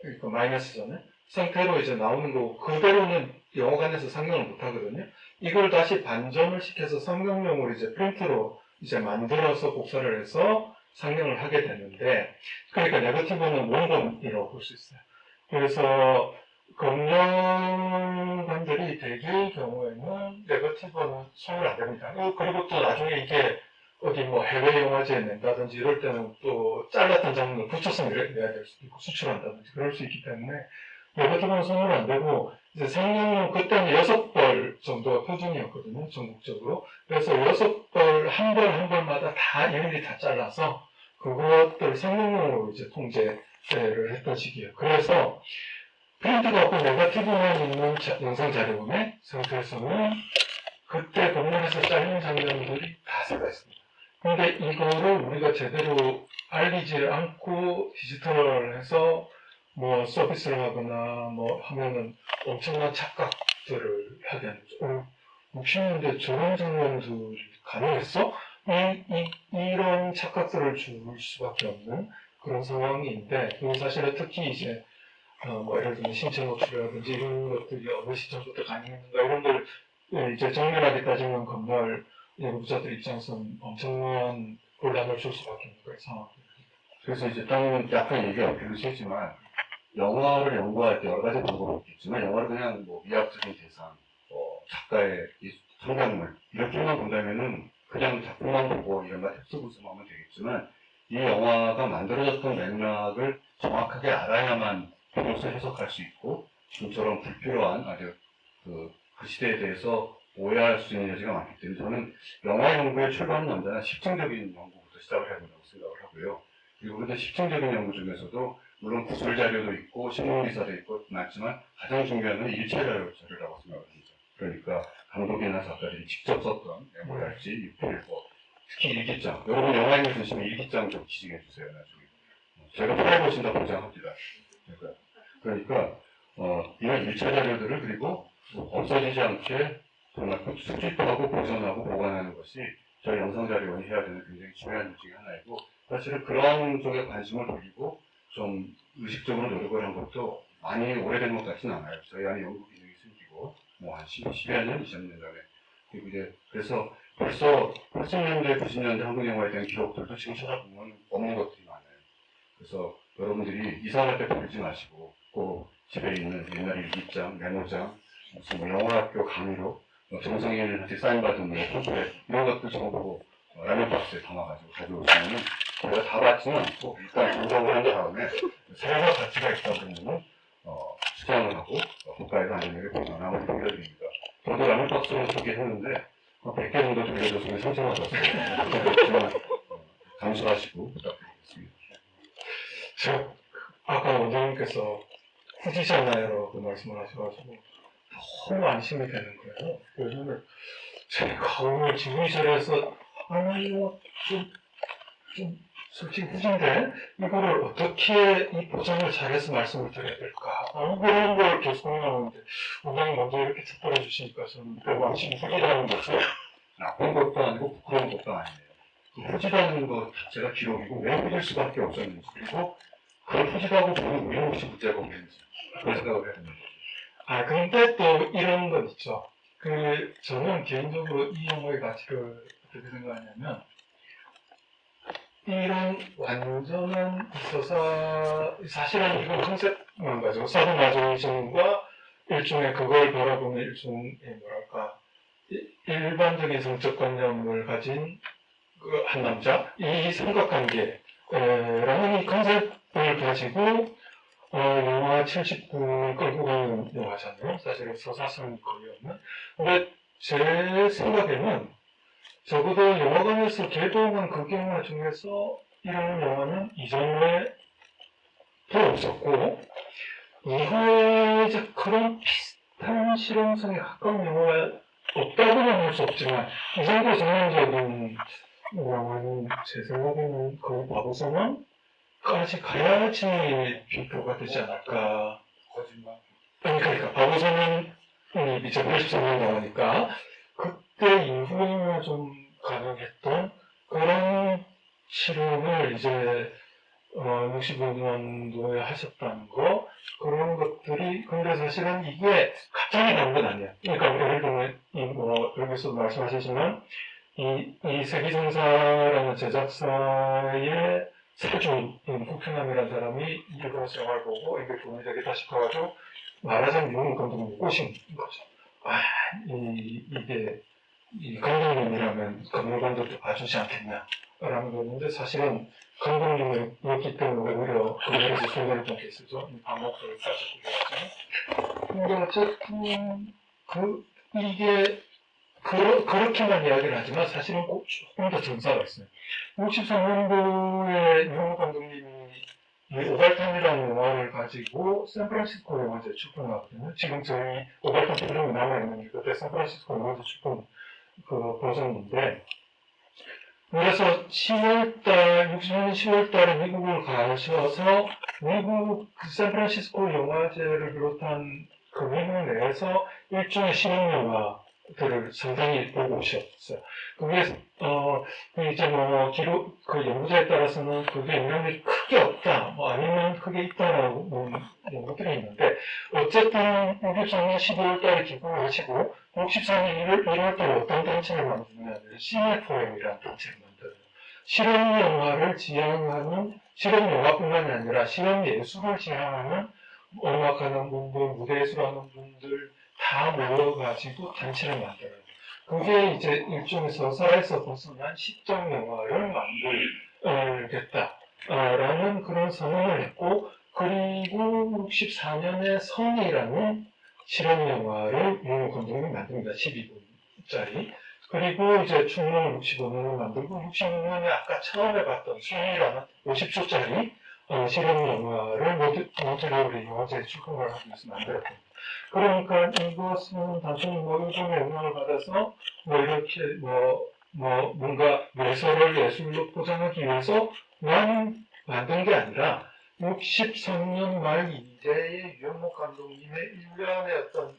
그러니까 마이너스 전에 상태로 이제 나오는 거고, 그대로는 영화관에서 상영을 못 하거든요. 이걸 다시 반전을 시켜서 상영용으로 이제 프린트로 이제 만들어서 복사를 해서 상영을 하게 되는데, 그러니까 네거티브는 원본이라고 볼 수 있어요. 그래서 검령관들이 대개의 경우에는 네거티브는 손을 안 댑니다. 그리고 또 나중에 이게 어디 뭐 해외 영화제에 낸다든지 이럴 때는 또 잘랐던 장면을 붙여서 내야 될 수도 있고 수출한다든지 그럴 수 있기 때문에 네거티브는 손을 안 대고 이제 생명은 그때는 6벌 정도가 표준이었거든요, 전국적으로. 그래서 6벌, 한 벌 한 벌마다 다 일일이 다 잘라서 그것들 생명용으로 이제 통제를 했던 시기예요. 그래서 프린트가 없고 네거티브만 있는 영상 자료의 상태에서는 그때 공연에서 잘린 장면들이 다 살아있습니다. 근데 이거를 우리가 제대로 알리지 않고 디지털해서 뭐 서비스를 하거나 뭐 하면은 엄청난 착각들을 하게 하는 거죠. 60년대 저런 장면들이 가능했어? 이런 착각들을 줄 수밖에 없는 그런 상황인데, 사실은 특히 이제 뭐 예를 들면 신체 노출이라든지 이런 것들이 어느 시점부터 가능했는가 이런 걸 이제 정밀하게 따지면 검열 연구자들 입장에서는 엄청난 곤란을 줄 수밖에 없는 그런 상황입니다. 그래서 이제 좀 약간 얘기가 비슷하지만 영화를 연구할 때 여러 가지 방법이 있겠지만 영화를 그냥 뭐 미학적인 대상, 작가의 성장물 이렇게만 본다면은 그냥 작품만 보고 이런가 흡수구수만 하면 되겠지만 이 영화가 만들어졌던 맥락을 정확하게 알아야만 비로소 해석할 수 있고 지금처럼 불필요한 아주 그 시대에 대해서 오해할 수 있는 여지가 많기 때문에 저는 영화 연구의 출발은 언제나 실증적인 연구부터 시작을 해야 된다고 생각을 하고요. 그리고 그런 실증적인 연구 중에서도 물론 구술 자료도 있고 신문 기사도 있고 많지만 가장 중요한 건 일체 자료라고 생각을 합니다. 그러니까 감독이나 작가들이 직접 썼던 메모랄지 유필, 특히 일기장. 여러분 영화에 보시면 일기장 좀 기증해 주세요 나중에. 제가 팔아보신다 보장합니다. 그러니까 이런 일체 자료들을 그리고 없어지지 않게 정말 수집하고 보존하고 보관하는 것이 저희 영상자료원이 해야 되는 굉장히 중요한 일 중에 하나이고 사실은 그런 쪽에 관심을 돌리고 좀 의식적으로 노력을 한 것도 많이 오래된 것 같지는 않아요. 저희 안에 연구 기능이 생기고 뭐 한 10여 년, 20년 전에 그리고 이제 그래서 벌써 80년대, 90년대 한국 영화에 대한 기록들도 지금 찾아보면 없는 것들이 많아요. 그래서 여러분들이 이사할 때 버리지 마시고 꼭 집에 있는 옛날 일기장, 메모장, 무슨 뭐 영어학교 강의로 정성인한테 사인받은 뭐 팜플렛 이런 것들 적어보고 라면 박스에 담아가지고 가져오시면은 제가 다 받지는 않고 일단 분석을 한 다음에 사용할 가치가 있다 그러면은 수정을 하고 국가에서 안전하게 보관하고 돌려드립니다. 저도 라면 박스로 소개했는데 100개 정도 돌려줬으면 상처받았어요. 그렇지만 감수하시고 부탁드리겠습니다. 제가 아까 원장님께서 후지잖아요라고 말씀을 하셔가지고 너무 안심이 되는 거예요. 왜냐면 제가 오늘 지금 이 자리에서 이거 좀 솔직히 후진데 이거를 어떻게 이 보장을 잘해서 말씀을 드려야 될까 그런 걸 계속 생각하는데 원장님 먼저 이렇게 척벌해 주시니까 저는 너무 안심이 후지라는 거죠. 나쁜 것도 아니고 부끄러운 것도 아니에요. 그 후지라는 것 자체가 기록이고 왜 후질 수밖에 없었는지 그리고 그걸 후지라고 보는 우리는 혹시 문제가 없는지 그런 생각을 해야 됩니다. 근데 또 이런 건 있죠. 저는 개인적으로 이 영화의 가치를 어떻게 생각하냐면, 이런 완전한 사실은 이건 컨셉만 가지고, 사도마조이즘과 일종의 그걸 바라보는 일종의 일반적인 성적관념을 가진 한 남자, 이 삼각관계라는 이 컨셉을 가지고, 영화 79를 끌고 가는 영화잖아요. 사실은 서사성이 거의 없는. 근데 제 생각에는 적어도 영화관에서 개봉한 극영화 중에서 이런 영화는 이전에 또 없었고, 이후에 이제 그런 비슷한 실험성에 가까운 영화가 없다고는 할 수 없지만, 이 정도 전형적인 영화는 제 생각에는 거의 바보성은 까지 가야지 비표가 되지 않을까. 거짓말. 그러니까 바보성은 이제 83년 영화니까 그때 이후에는 좀 가능했던 그런 실험을 이제 65년도에 하셨다는 거 그런 것들이 근데 사실은 이게 갑자기 나온 건 아니에요. 그러니까 예를 들면 여기서 말씀하시지만 이 세기정사라는 제작사의 사주인 후평남이라는 사람이 일본에서 영화를 보고 이게 도움이 되겠다 싶어가지고 말하자면 윤호 감독님이 꼬신 거죠. 이게 이 감독님이라면 건물관도 봐주지 않겠냐 라는 거였는데 사실은 감독님이었기 때문에 오히려 그들에게 손해를 본 케이스죠. 방목을 따졌고 그래야죠. 근데 어쨌든 이게 그렇게만 이야기를 하지만 사실은 꼭 조금 더 전사가 있어요. 63년도에 윤호 감독님이 이 오발탄이라는 영화를 가지고 샌프란시스코 영화제 출품을 하거든요. 지금 저희 오발탄 필름이 남아있는 게 그때 샌프란시스코 영화제 출품 그 버전인데, 그래서 10월달, 60년 10월달에 미국을 가셔서 미국 그 샌프란시스코 영화제를 비롯한 그 미국 내에서 일종의 실험영화들을 상당히 보고 오셨어요. 그게, 이제 뭐, 기록, 그 연구자에 따라서는 그게 영향이 크게 없다, 뭐 아니면 크게 있다라고 연구들이 있는데, 어쨌든 63년 12월달에 기부를 하시고, 64년 1월달에 어떤 단체를 만드냐면, 시네포엠이라는 단체를 만들어요. 실험영화를 지향하는, 실험영화뿐만이 아니라 실험예술을 지향하는 음악하는 분들, 무대예술하는 분들 다 모여가지고 단체를 만들어요. 그게 이제 일종의 서사에서 벗어난 시점영화를 만들겠다라는 그런 선언을 했고, 그리고 64년에 성이라는 실험영화를 윤호 감독님이 만듭니다. 12분짜리. 그리고 이제 충무는 65년을 만들고 66년에 아까 처음에 봤던 성이라는 50초짜리 실험영화를 몬트리올의 영화제에 출품을 하기 위해서 만들었습니다. 그러니까 이것은 단순히 뭐 일본의 영향을 받아서 뭐 이렇게 뭔가 예술을 예술로 포장하기 위해서만 만든 게 아니라 63년 말 이래의 유현목 감독님의 일련의 어떤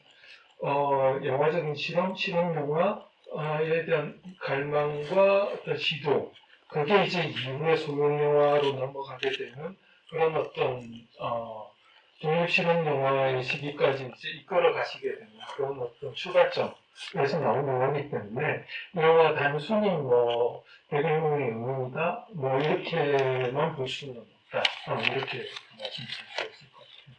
영화적인 실험 영화에 대한 갈망과 어떤 시도, 그게 이제 이후에 소형 영화로 넘어가게 되는 그런 어떤 독립 실험 영화의 시기까지 이제 이끌어 가시게 되는 그런 어떤 출발점에서 나온 영화이기 때문에 이 영화 단순히 뭐 배경의 영웅이다 뭐 이렇게만 볼 수는 없다. 이렇게 말씀드릴 수 있을 것 같아요.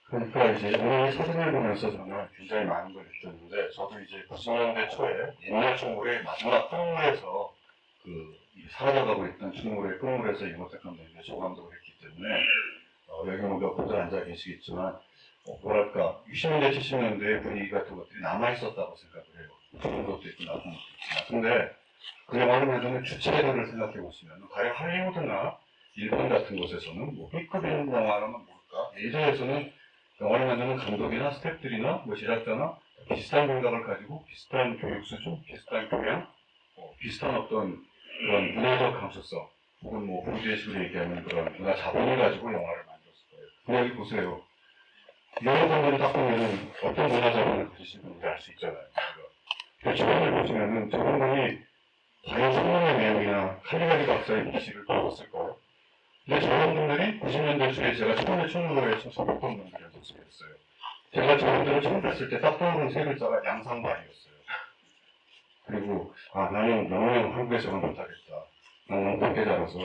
그러니까 이제 오늘 사진을 보면서 저는 굉장히 많은 걸 느꼈는데, 저도 이제 90년대 초에 옛날 충무의 마지막 끝물에서 사라져가고 있던 충무의 끝물에서 이모택 감독님의 저감독을 했기 때문에 여기 뭐 몇 분들 앉아 계시겠지만 뭐랄까 60년대 70년대의 분위기 같은 것들이 남아있었다고 생각을 해요. 좋은 것도 있고 나쁜 것도 있지만. 근데 그 영화를 보면 주체들을 생각해 보시면 가령 할리우드나 일본 같은 곳에서는 뭐 B급인 영화라면 뭘까? 예전에서는 영화를 만드는 감독이나 스태프들이나 뭐 제작자나 비슷한 생각을 가지고 비슷한 교육 수준, 비슷한 교양, 비슷한 어떤 그런 문화적 감수성, 혹은 뭐 부제식으로 얘기하는 그런 문화 자본을 가지고 영화를 만들었을 거예요. 근데 여기 보세요. 이런 분들을 딱 보면은 어떤 문화 자본을 가지신 분인지 알 수 있잖아요. 저분을 보시면은 저분이 과연 성문의 내용이나 칼리가리 박사의 기식을 보셨을까요? 근데 저런 분들이 90년대 초에 제가 처음에 충무로에서 접했던 분들이었어요. 제가 저분들을 처음 뵀을 때 딱 떠오르는 세 글자가 양상발이었어요. 그리고 나는 영영 한국에서는 못하겠다. 나는 밖에 자라서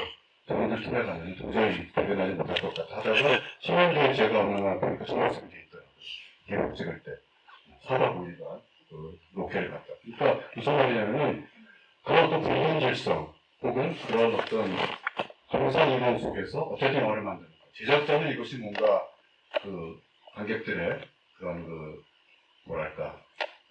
저분들 팀에 가면 도저히 대변하지 못할 것 같아 하다가 10년 뒤에 제가 어느 날 보니까 초등학생 돼 있더라고요. 계곡 찍을 때 사다 보니까 로켓을 갔다. 그러니까 무슨 말이냐면은 그런 어떤 불균질성 혹은 그런 어떤 정상 이론 속에서 어쨌든 영화를 만드는 거. 제작자는 이것이 뭔가 관객들의 그런 뭐랄까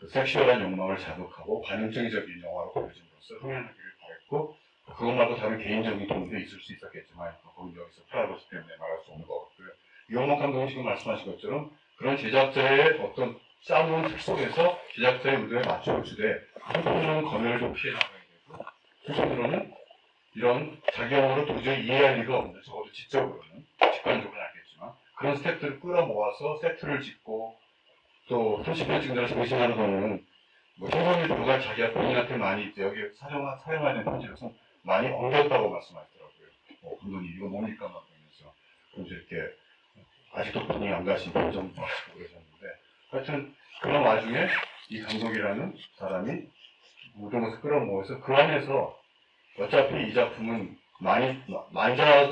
섹슈얼한 욕망을 자극하고 반응적인 영화로 보여줌으로써 흥행하기를 바랬고, 그것 말고 다른 개인적인 동도 있을 수 있었겠지만 그건 여기서 프라이버시 때문에 말할 수 없는 것 같고요. 이원목 감독이 지금 말씀하신 것처럼 그런 제작자의 어떤 싸움은 특 속에서 제작자의 의도에 맞춰 주되 한편으로는 검열을 좀 피해 나가야 되고, 한편으로는 이런 자기 영화로 도저히 이해할 리가 없는, 적어도 직접으로는 직관적으로는 알겠지만 그런 스태프들을 끌어모아서 세트를 짓고 또 30년 찍느라서 의심하는 거는 뭐 최선일 누가 자기가 본인한테 많이 여기 사용하는 편지로서 많이 엉겼다고 말씀하시더라고요. 감독님 이거 뭡니까 막 그러면서 그래서 이렇게 아직도 본인이 안 가시고 좀 그러셨는데, 하여튼 그런 와중에 이 감독이라는 사람이 모든 것을 끌어모아서 그 안에서 어차피 이 작품은 만자가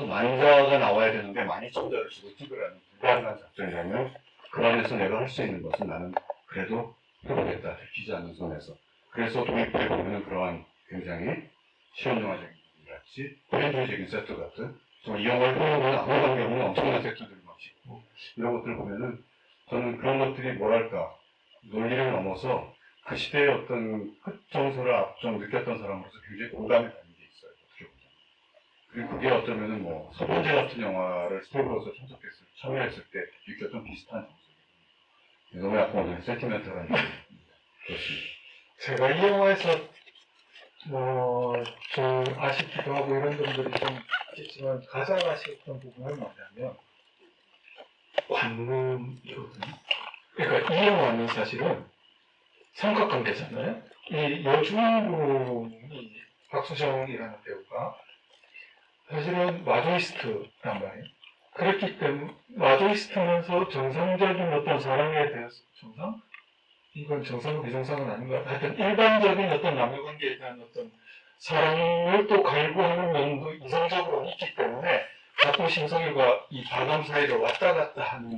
나와야 되는데 많이 천자를 주고 찍으라는 불가능한 작전이라면 그 안에서 내가 할 수 있는 것은 나는 그래도 해보겠다. 들키지 않는 선에서. 그래서 도입부에 보면은 그러한 굉장히 실험영화적인 부분 같이 호연주의적인 세트 같은 이 영화를 보면 아무 관계없는 엄청난 세트들을 막 짓고 이런 것들을 보면은 저는 그런 것들이 뭐랄까 논리를 넘어서 그 시대의 어떤 끝정서를 좀 느꼈던 사람으로서 굉장히 공감이 가는 게 있어요. 어떻게 보면. 그리고 그게 어쩌면은 뭐 서본제 같은 영화를 스텝으로서 참여했을 때 느꼈던 비슷한 정서예요. 너무 약간 오늘 센티멘탈한 그렇습니다. 제가 이 영화에서 좀 아쉽기도 하고 이런 점들이 좀 있겠지만 가장 아쉬웠던 부분은 뭐냐면 관음이거든요. 그러니까 이 영화는 사실은 삼각관계잖아요. 이 여주인공이 박수정이라는 배우가 사실은 마조이스트란 말이에요. 그렇기 때문에 마조이스트면서 정상적인 어떤 사랑에 대해서 정상? 이건 정상과 비정상은 아닌 것 같아요. 하여튼 일반적인 어떤 남녀관계에 대한 어떤 사랑을 또 갈구하는 면도 이성적으로 있기 때문에 가끔 심성일과 이 바람 사이를 왔다 갔다 하는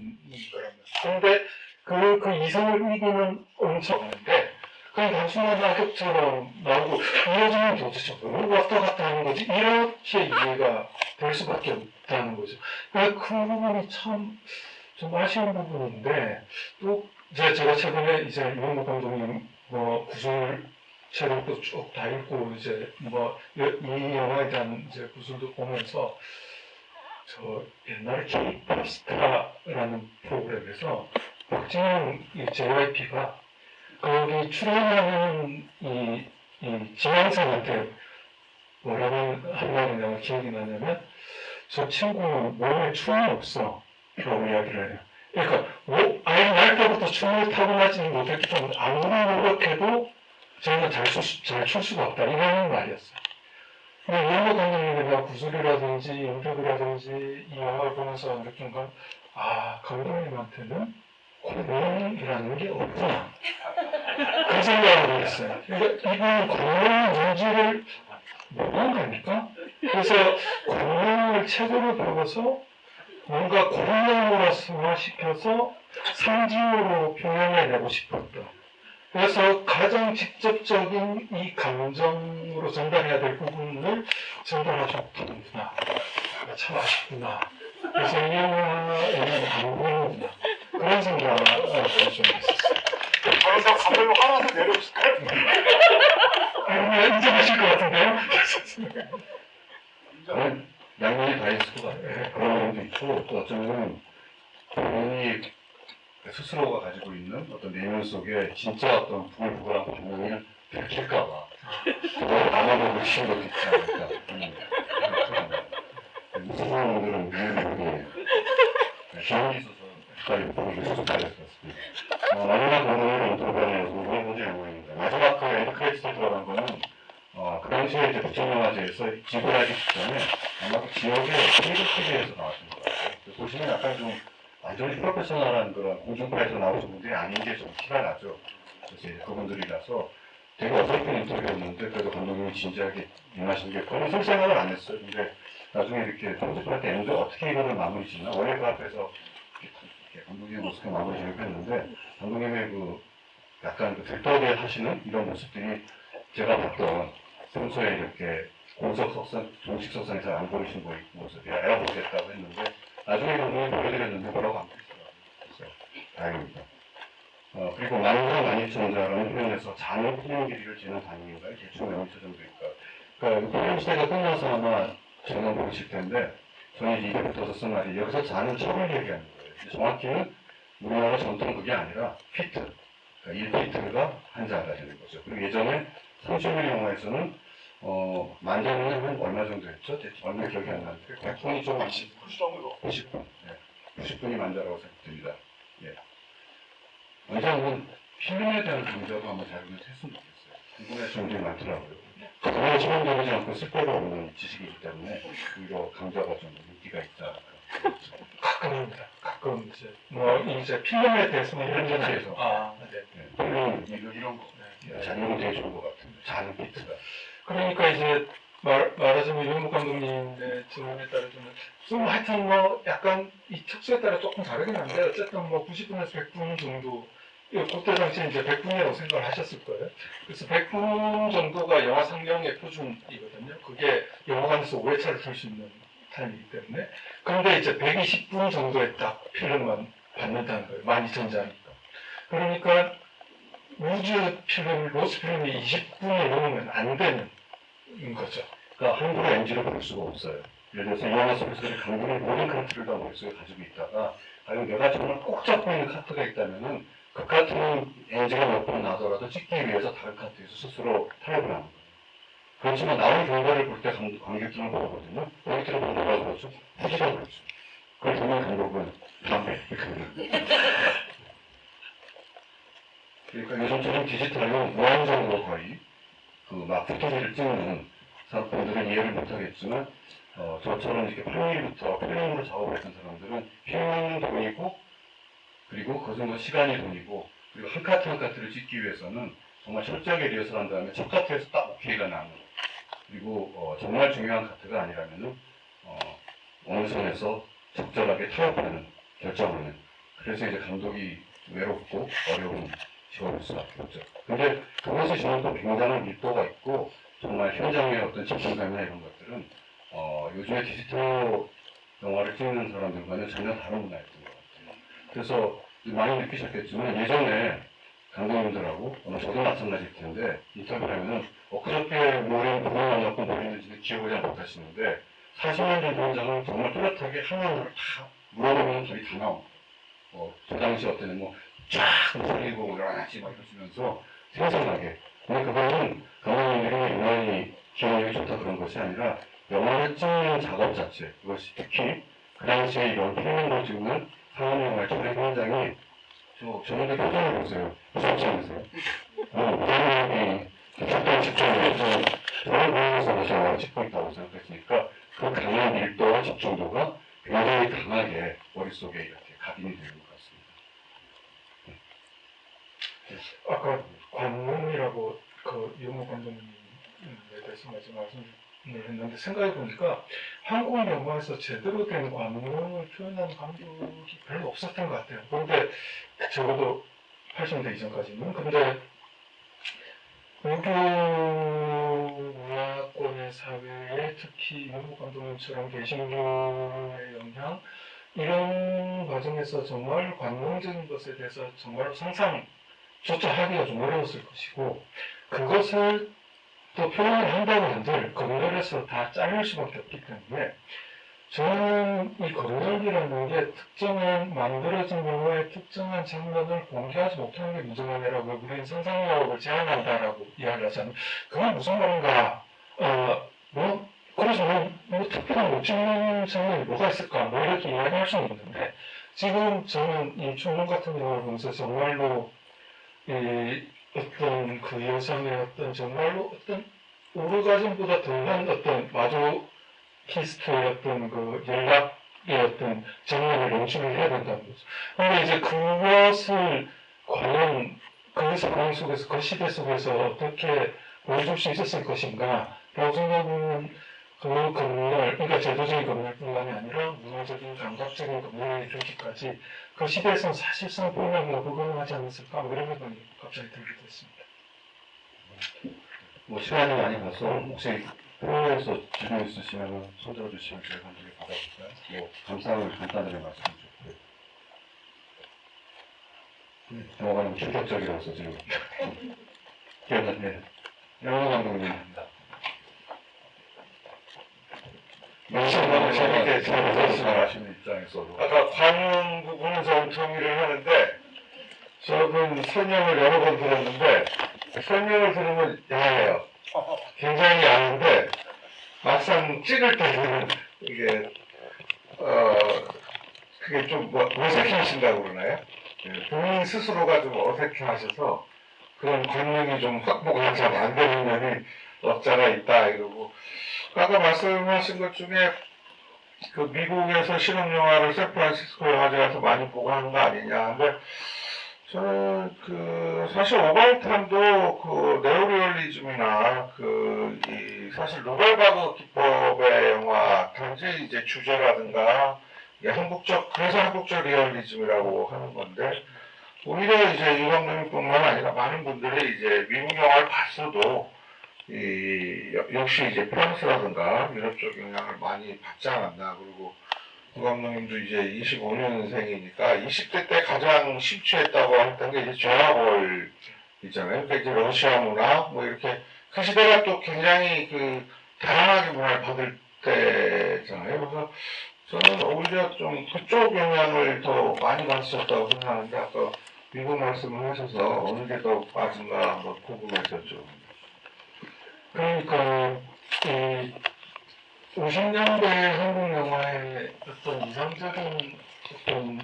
거라면. 근데 그 이성을 이기는 엄청 많은데 그냥 단순한 악역처럼 나오고 이어지는 도대체 뭘 왔다 갔다 하는 거지? 이렇게 이해가 될 수밖에 없다는 거죠. 그러니까 그 부분이 참 좀 아쉬운 부분인데 또 제가 최근에 이제 이원국 감독님 구술 책을 쭉 다 읽고 이제 이 영화에 대한 이제 구술도 보면서 저 옛날에 K-팝스타라는 프로그램에서 박진영 JYP가 거기 출연하는 이 지망생한테 뭐라고 한 말이 내가 기억이 나냐면 저 친구는 몸에 춤이 없어 라고 이야기를 해요. 그러니까 아예 날 때부터 춤을 타고나지는 못했기 때문에 아무리 노력해도 저희가 잘 출 수가 없다 이런 말이었어요. 근데 이현복 감독님이 내가 구술이라든지 연극이라든지 이 영화를 보면서 느낀 건 감독님한테는 공연이라는 게 없구나. 그 생각을 했어요. 그러니까 이분은 공연 문제를 모르는 겁니까? 그래서 공연을 책으로 배워서 뭔가 공연으로 승화시켜서 상징으로 표현해내고 싶었던. 그래서 가장 직접적인 이 감정으로 전달해야 될 부분을 전달하지 못하는구나. 참 아쉽구나. 그래서 이 영화에는 안 보는구나. 그런 생각을 좀 했었어요. 항상 감독님 화나서 내려오실까요? 인정하실 것 같은데요? 저는 양면이 다 있을 것 같아요. 그런 면도 있고 또 어쩌면 본인이 스스로가 가지고 있는 어떤 내면 속에 진짜 어떤 부글부글한 감정을 들킬까봐 그걸 담아보고 싶은 것도 있지 않을까. 무슨 사람들은 미국이 기억이 있어서 빨리 보기 좋습니다. 마지막 부분은 인터뷰에서 우리 문제 영화입니다. 마지막 그 엔드 크레디트 들어간 거는 그 당시에 이제 국정영화제에서 지불하기 직전에 아마 그 지역의 케이블 TV에서 나왔던 것 같아요. 보시면 약간 좀 완전히 프로페셔널한 그런 공중파에서 나오신 분들이 아닌 게 좀 티가 나죠. 그래서 이제 그분들이라서 되게 어설픈 인터뷰였는데 그래도 감독님이 진지하게 임하신 게 거의 술 생각을 안 했어요. 근데 나중에 이렇게 편집할 때 엔드 어떻게 이거를 마무리 짓나? 원래 그 앞에서 이렇게 감독님의 모습을 마무리 지으려고 했는데 감독님의 그 약간 그 들떠게 하시는 이런 모습들이 제가 봤던 평소에 이렇게 공석 석상, 정식 석상에서 안 보이신 모습이라 애가 보겠다고 했는데 나중에 감독님 보여드렸는데 뭐라고 안 보이시더라고요. 그래서 다행입니다. 그리고 만성 만입천자라는 표현에서 자는 필름 길이를 지는 단위인가요? 대충 몇 미터 정도일까? 그러니까 필름 시대가 끝나서 아마 정말 보실 텐데 저는 이게 붙어서 쓴 말이 여기서 자는 척을 얘기하는 거예요. 정확히는 우리나라 전통 그게 아니라 피트. 그러니까 1피트가 한 자가 되는 거죠. 그리고 예전에 30mm 영화에서는 만장은 한 얼마 정도 했죠? 얼마 기억이 안 나는데 100분이 좀 90 정도. 90분. 네. 90분이 만자라고 생각됩니다. 예. 원장은 필름에 대한 강좌도 한번 자료를 했으면 좋겠어요. 궁금해하시는 분들이 많더라고요. 전혀 실험되지 않고 쓸데가 없는 지식이기 때문에 그거 강좌가 좀 인기가 있다. 가끔 합니다. 가끔 이제 필름에 대해서만 현장에서 필름 이런 거 자료는 되게 좋은 것 같은데 자는 피트가. 그러니까 이제 말하자면 윤목 감독님의 질문에 따르면 좀 하여튼 뭐 약간 이 특수에 따라 조금 다르긴 한데 어쨌든 뭐 90분에서 100분 정도 그때 당시에 이제 100분이라고 생각을 하셨을 거예요. 그래서 100분 정도가 영화 상영의 표준이거든요. 그게 영화관에서 5회차를 틀 수 있는 타임이기 때문에. 그런데 이제 120분 정도의 딱 필름만 받는다는 거예요. 12,000자니까. 그러니까 우주 필름, 로스 필름이 20분을 넘으면 안 되는 거죠. 그러니까 함부로 NG를 볼 수가 없어요. 예를 들어서 이 영화 속에서 감독이 모든 카트를 다 머릿속에 가지고 있다가 과연 내가 정말 꼭 잡고 있는 카트가 있다면은 그 카트는 NG가 몇 번 나더라도 찍기 위해서 다른 카트에서 스스로 타협을 하는 거예요. 그렇지만 나온 결과를 볼 때 관객들은 뭐거든요. 관객들은 뭐가 그렇죠? 후지가 그렇죠. 그걸 보면 감독은 다음에 그러니까 요즘처럼 디지털로 무한정으로 거의 그 막 포토를 찍는 사람들은 이해를 못하겠지만 저처럼 이렇게 8mm부터 필름으로 작업했던 사람들은 필름은 돈이고 그리고 그것은 뭐 시간이 돈이고 그리고 한 카트 한 카트를 찍기 위해서는 정말 철저하게 리허설한 다음에 첫 카트에서 딱 오케이가 나는 그리고 정말 중요한 카트가 아니라면은 어느 선에서 적절하게 타협하는 결정하는 그래서 이제 감독이 외롭고 어려운 직업일 수밖에 없죠. 근데 그것이 주는 또 굉장한 밀도가 있고 정말 현장의 어떤 집중감이나 이런 것들은 요즘에 디지털 영화를 찍는 사람들과는 전혀 다른 문화였던 것 같아요. 그래서 많이 느끼셨겠지만 예전에 감독님들하고 저도 마찬가지일 텐데 인터뷰를 하면은 그저께 머리는 누가 만났고 머리는지는 기억을 잘 못하시는데 40년 전 현장은 정말 뚜렷하게 하나하나 다 물어보면 답이 다 나옵니다. 그 당시 어때는 쫙 소리고 일어나지 막 이러시면서 생생하게. 근데 그거는 감독님들이 유난히 기억력이 좋다 그런 것이 아니라 영화를 찍는 작업 자체, 그것이 특히 그 당시에 이런 필름으로 찍는 상업 영화의 촬영 현장이 저녁에 표정을 보세요. 무섭지 않으세요? 무당이 특정 집중해서 저를 보면서 영화를 찍고 있다고 생각했으니까 그 강한 밀도와 집중도가 굉장히 강하게 머릿속에 이렇게 각인이 되는 것 같습니다. 아까 관문이라고 그 유모 감독님에 대해서 말씀을 했는데 생각해보니까 한국 영화에서 제대로 된 관문을 표현하는 감독이 별로 없었던 것 같아요. 그런데 적어도 80년대 이전까지는. 근데 우주 문화권의 사회에 특히 유모 감독님처럼 개신교의 영향 이런 과정에서 정말 관문적인 것에 대해서 정말로 상상조차 하기가 좀 어려웠을 것이고 그것을 또 표현을 한다고 한들 검열에서 다 잘릴 수밖에 없기 때문에 저는 이 검열이라는 게 특정한 만들어진 영화의 특정한 장면을 공개하지 못하는 게 문제가 아니라 우리는 상상력을 제한한다라고 이야기를 하잖아요. 그건 무슨 말인가? 그래서 뭐 특별한 못 찍는 장면이 뭐가 있을까? 뭐 이렇게 이야기할 수는 있는데 지금 저는 이 충동 같은 영화를 보면서 정말로 이 어떤 그 여성의 어떤 정말로 어떤 오르가즘보다 더한 어떤 마조 히스토의 어떤 그 연락의 어떤 장면을 연출을 해야 된다는 거죠. 근데 이제 그것을 과연 그 상황 속에서 그 시대 속에서 어떻게 보여줄 수 있었을 것인가 라고 생각하면 그 검열, 그러니까 제도적인 검열뿐만이 아니라 문화적인 감각적인 검열에 이르기까지 그 시대에서는 사실상 포기하기가 불가능하지 않았을까 뭐 이런 생각이 갑자기 들게 됐습니다. 시간이 많이 가서 혹시 프로그램에서 질문 있으시면 손들어 주시면 저희 감독이 받아볼까요? 감사함을 간단하게 말씀해 주세요. 영화관은 충격적이라서 지금 기억나네. 영화 감독님입니다. 너무 재밌게 잘 들었습니다. 하시는 입장에서도 아까 관용 부분은 좀 동의를 하는데 저는 설명을 여러 번 들었는데 설명을 들으면 야해요. 굉장히 야한데 막상 찍을 때는 이게 그게 좀 어색해 하신다고 그러나요? 본인 스스로가 좀 어색해 하셔서 그런 관용이 좀 확보가 잘 안 되는 면이 없잖아 있다 이러고 아까 말씀하신 것 중에 그 미국에서 실험 영화를 샌프란시스코 영화제 가서 많이 보고 하는 거 아니냐. 근데 저는 사실 오바이탄도 그 네오리얼리즘이나 이 사실 노벨바그 기법의 영화 단지 이제 주제라든가 이게 그래서 한국적 리얼리즘이라고 하는 건데 오히려 이제 이 감독님뿐만 아니라 많은 분들이 이제 미국 영화를 봤어도 역시 이제 프랑스라든가 유럽 쪽 영향을 많이 받지 않았나. 그리고 이 감독님도 이제 25년생이니까 20대 때 가장 심취했다고 했던 게 이제 조나월 있잖아요. 그러니까 이제 러시아 문화 뭐 이렇게 그 시대가 또 굉장히 그 다양하게 문화를 받을 때잖아요. 그래서 저는 오히려 좀 그쪽 영향을 더 많이 받으셨다고 생각하는데 아까 미국 말씀을 하셔서 어느 게 더 빠진가 한번 궁금했었죠. 그러니까 이 50년대 한국 영화의 어떤 이상적인 어떤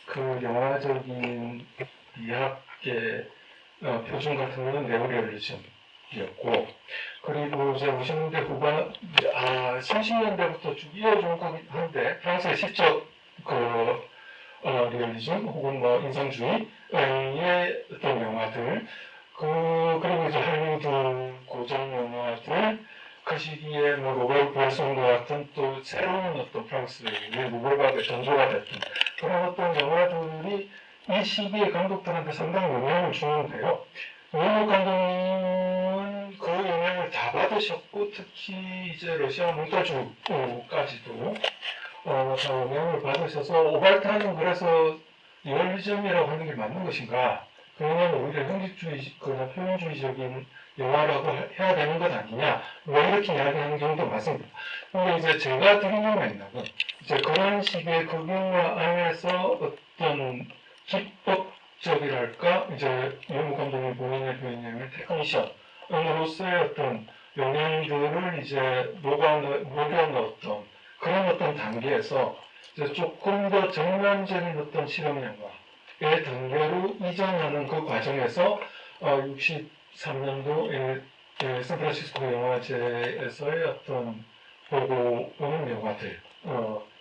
그 영화적인 미학의 표준 같은 거는 네오리얼리즘이었고, 그리고 이제 50년대 후반, 30년대부터 쭉 이어진 거긴 한데, 프랑스의 시적 리얼리즘 혹은 뭐 인상주의의 어떤 영화들, 그리고 이제 할리우드 고전 영화들, 그 시기에 뭐 로베르 브레송과 같은 또 새로운 어떤 프랑스의 노벨바그의 전조가 됐던 그런 어떤 영화들이 이 시기의 감독들한테 상당히 영향을 주는데요. 윤석 감독은 그 영향을 다 받으셨고, 특히 이제 러시아 문화주까지도 다 영향을 받으셔서 오발타는 그래서 리얼리즘이라고 하는 게 맞는 것인가? 그러면 오히려 형식주의, 그냥 표현주의적인 영화라고 해야 되는 것 아니냐? 뭐 이렇게 이야기하는 경우도 많습니다. 근데 이제 제가 드리는 맥락은 이제 그런 식의 극영화 안에서 어떤 기법적이랄까, 이제 이현무 감독님 본인의 표현을 테크니션으로서의 어떤 영향들을 이제 녹여 넣었던 그런 어떤 단계에서 이제 조금 더 전면적인 어떤 실험 영화의 단계로 이전하는 그 과정에서 63년도 샌프란시스코 영화제에서의 어떤 보고 오는 영화들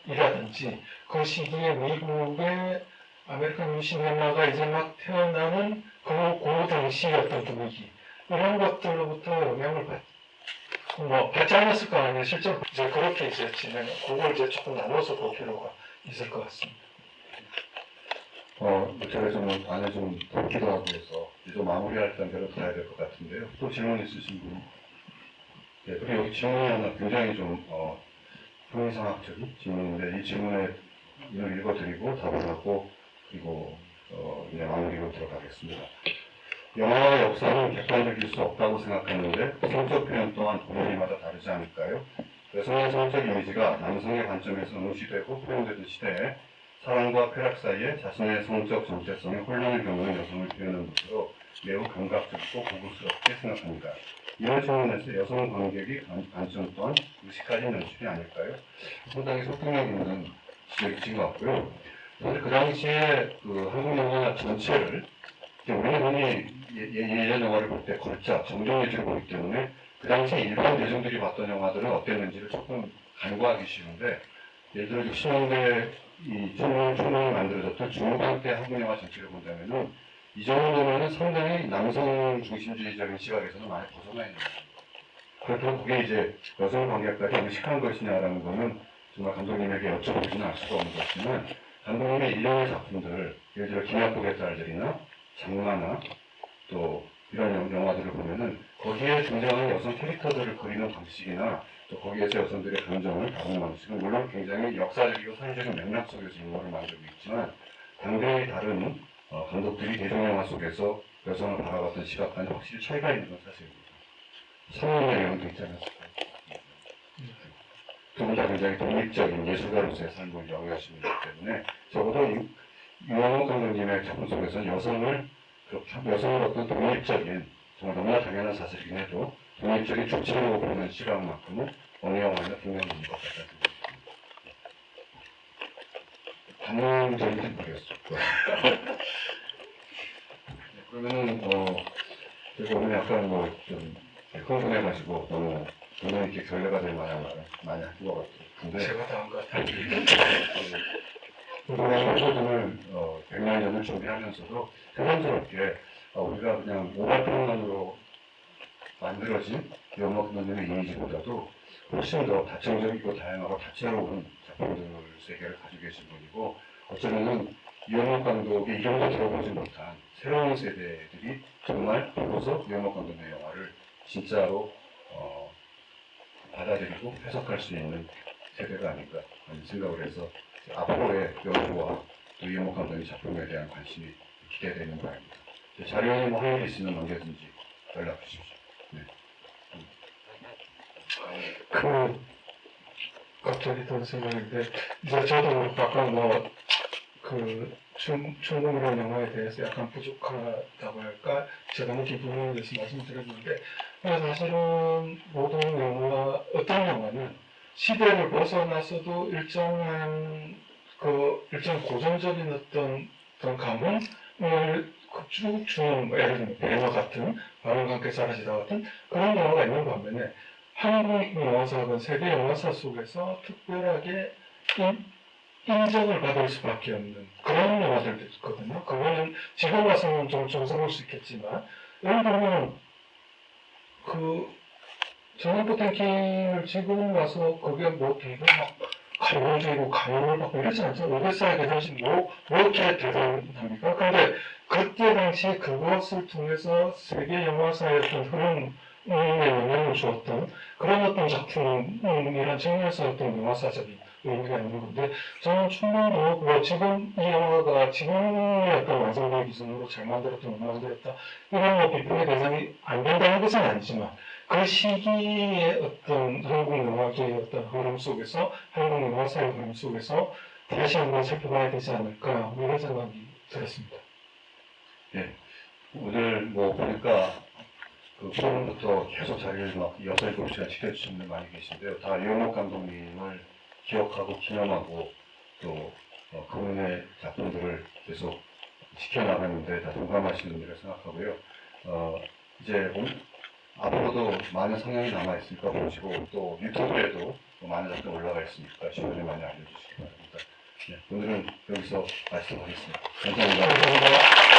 이라든지 그 시기에 미국의 아메리칸 유신문화가 이제 막 태어나는 그 당시의 어떤 분위기 이런 것들로부터 영향을 받지 않았을까 하는 실제로 이제 그렇게 이제 그걸 이제 조금 나눠서 볼 필요가 있을 것 같습니다. 제가 좀 안에 좀 덮기도 하고 해서 이제 마무리할 단계로 가야 될 것 같은데요. 또 질문 있으신 분? 네, 그리고 여기 질문이 하나 굉장히 좀 형이상학적인 질문인데 이 질문을 읽어드리고 답을 하고 그리고 이제 마무리로 들어가겠습니다. 영화와 역사는 객관적일 수 없다고 생각하는데 성적 표현 또한 분위기마다 다르지 않을까요? 여성의 성적 이미지가 남성의 관점에서 무시되고 표현되던 시대에 사랑과 쾌락 사이에 자신의 성적 정체성에 혼란을 겪는 여성을 표현한 것으로 매우 감각적이고 고급스럽게 생각합니다. 이런 측면에서 여성 관객의 관점 또한 무식해진 연출이 아닐까요? 상당히 설득력 있는 지적이신 것 같고요. 사실 그 당시에 그 한국 영화 전체를 우리는 흔히 예전 영화를 볼 때 걸작, 정정 예술을 보기 때문에 그 당시에 일반 대중들이 봤던 영화들은 어땠는지를 조금 간과하기 쉬운데 예를 들어 60년대 이 춘몽이 만들어졌던 중후반 때 한국 영화 전체를 본다면은 이 정도면은 상당히 남성 중심주의적인 시각에서는 많이 벗어나 있는 거예요. 그렇다면 그게 이제 여성 관객까지 의식한 것이냐라는 거는 정말 감독님에게 여쭤보지는 알 수가 없는 것이지만 감독님의 일련의 작품들, 예를 들어 김약국의 딸들이나 장마나 또 이런 영화들을 보면은 거기에 등장하는 여성 캐릭터들을 그리는 방식이나 또 거기에서 여성들의 감정을 다루는 방식은 물론 굉장히 역사적이고 사회적인 맥락 속에서 인물을 만들고 있지만 당대의 다른 감독들이 대중영화 속에서 여성을 바라봤던 시각과는 확실히 차이가 있는 건 사실입니다. 성인의 영향도 있지 않았을까요? 두 분 다 굉장히 독립적인 예술가로서의 삶을 영위하시는 거기 때문에 적어도 유영욱 감독님의 작품 속에서는 여성을 어떤 독립적인 정말 너무나 당연한 사실이긴 해도 독립적인 주체로 보는 시각만큼은 어느 영화나 분명히 있는 것 같다는 생각이 듭니다. 반응적인지 모르겠어요. 그러면은 제가 오늘 약간 좀 흥분해가지고 너무 이렇게 결례가 될 만한 말을 많이 한 것 같은데 제가 다 한 것 같아요. 소설을 100년을 준비하면서도 자연스럽게 우리가 그냥 오발평만으로 만들어진 유영목 감독님의 이미지보다도 훨씬 더 다층적이고 다양하고 다채로운 작품들 세계를 가지고 계신 분이고 어쩌면은 유영목 감독의 이름도 들어보지 못한 새로운 세대들이 정말 비로소 유영목 감독의 영화를 진짜로 받아들이고 해석할 수 있는 세대가 아닌가 하는 생각을 해서 앞으로의 연구와 또 유영목 감독의 작품에 대한 관심이 기대되는 바입니다. 자료에 뭐 할 일 있으면 언제든지 연락 주십시오. 네. 갑자기 든 생각인데, 이제 저도 아까 충분이라는 영화에 대해서 약간 부족하다고 할까, 제가 느낀 부분에 대해서 말씀드렸는데, 사실은 모든 영화, 어떤 영화는 시대를 벗어나서도 일정 고정적인 어떤 감흥을 쭉 주는, 예를 들면 배너 같은, 바람과 함께 사라지다 같은 그런 영화가 있는 반면에, 한국 영화사는 세계 영화사 속에서 특별하게 인정을 받을 수밖에 없는 그런 영화들도 있거든요. 그거는 지금 와서는 좀 정성을 수 있겠지만, 예를 들면, 전원포 탱킹을 지금 와서 거기에 뭐 되게 막 감동적이고 감동을 받고 이러지 않죠. 오데사의 대전신 뭐 이렇게 대단합니까? 근데 그때 당시 그것을 통해서 세계 영화사의 어떤 흐름에 영향을 주었던 그런 어떤 작품이란 측면에서 어떤 영화사적인 의미가 있는 건데, 저는 충분히 지금 이 영화가 지금의 어떤 완성도 기준으로 잘 만들었다 못 만들었다 이런 비판의 대상이 안 된다는 것은 아니지만, 그 시기의 어떤 한국 영화계의 어떤 흐름 속에서, 한국 영화사의 흐름 속에서 다시 한번 살펴봐야 되지 않을까, 이런 생각이 들었습니다. 예. 오늘 뭐 보니까 처음부터 계속 자리를 막 6, 7시간 지켜주신 분들 많이 계신데요. 다 유영목 감독님을 기억하고 기념하고 또 그분의 작품들을 계속 지켜나가는데 다 동감하시는 분이라 생각하고요. 이제 앞으로도 많은 성향이 남아있으니까 보시고 또 유튜브에도 또 많은 작품 올라가 있으니까 주변에 많이 알려주시기 바랍니다. 네, 오늘은 여기서 마치도록 하겠습니다. 감사합니다. 감사합니다.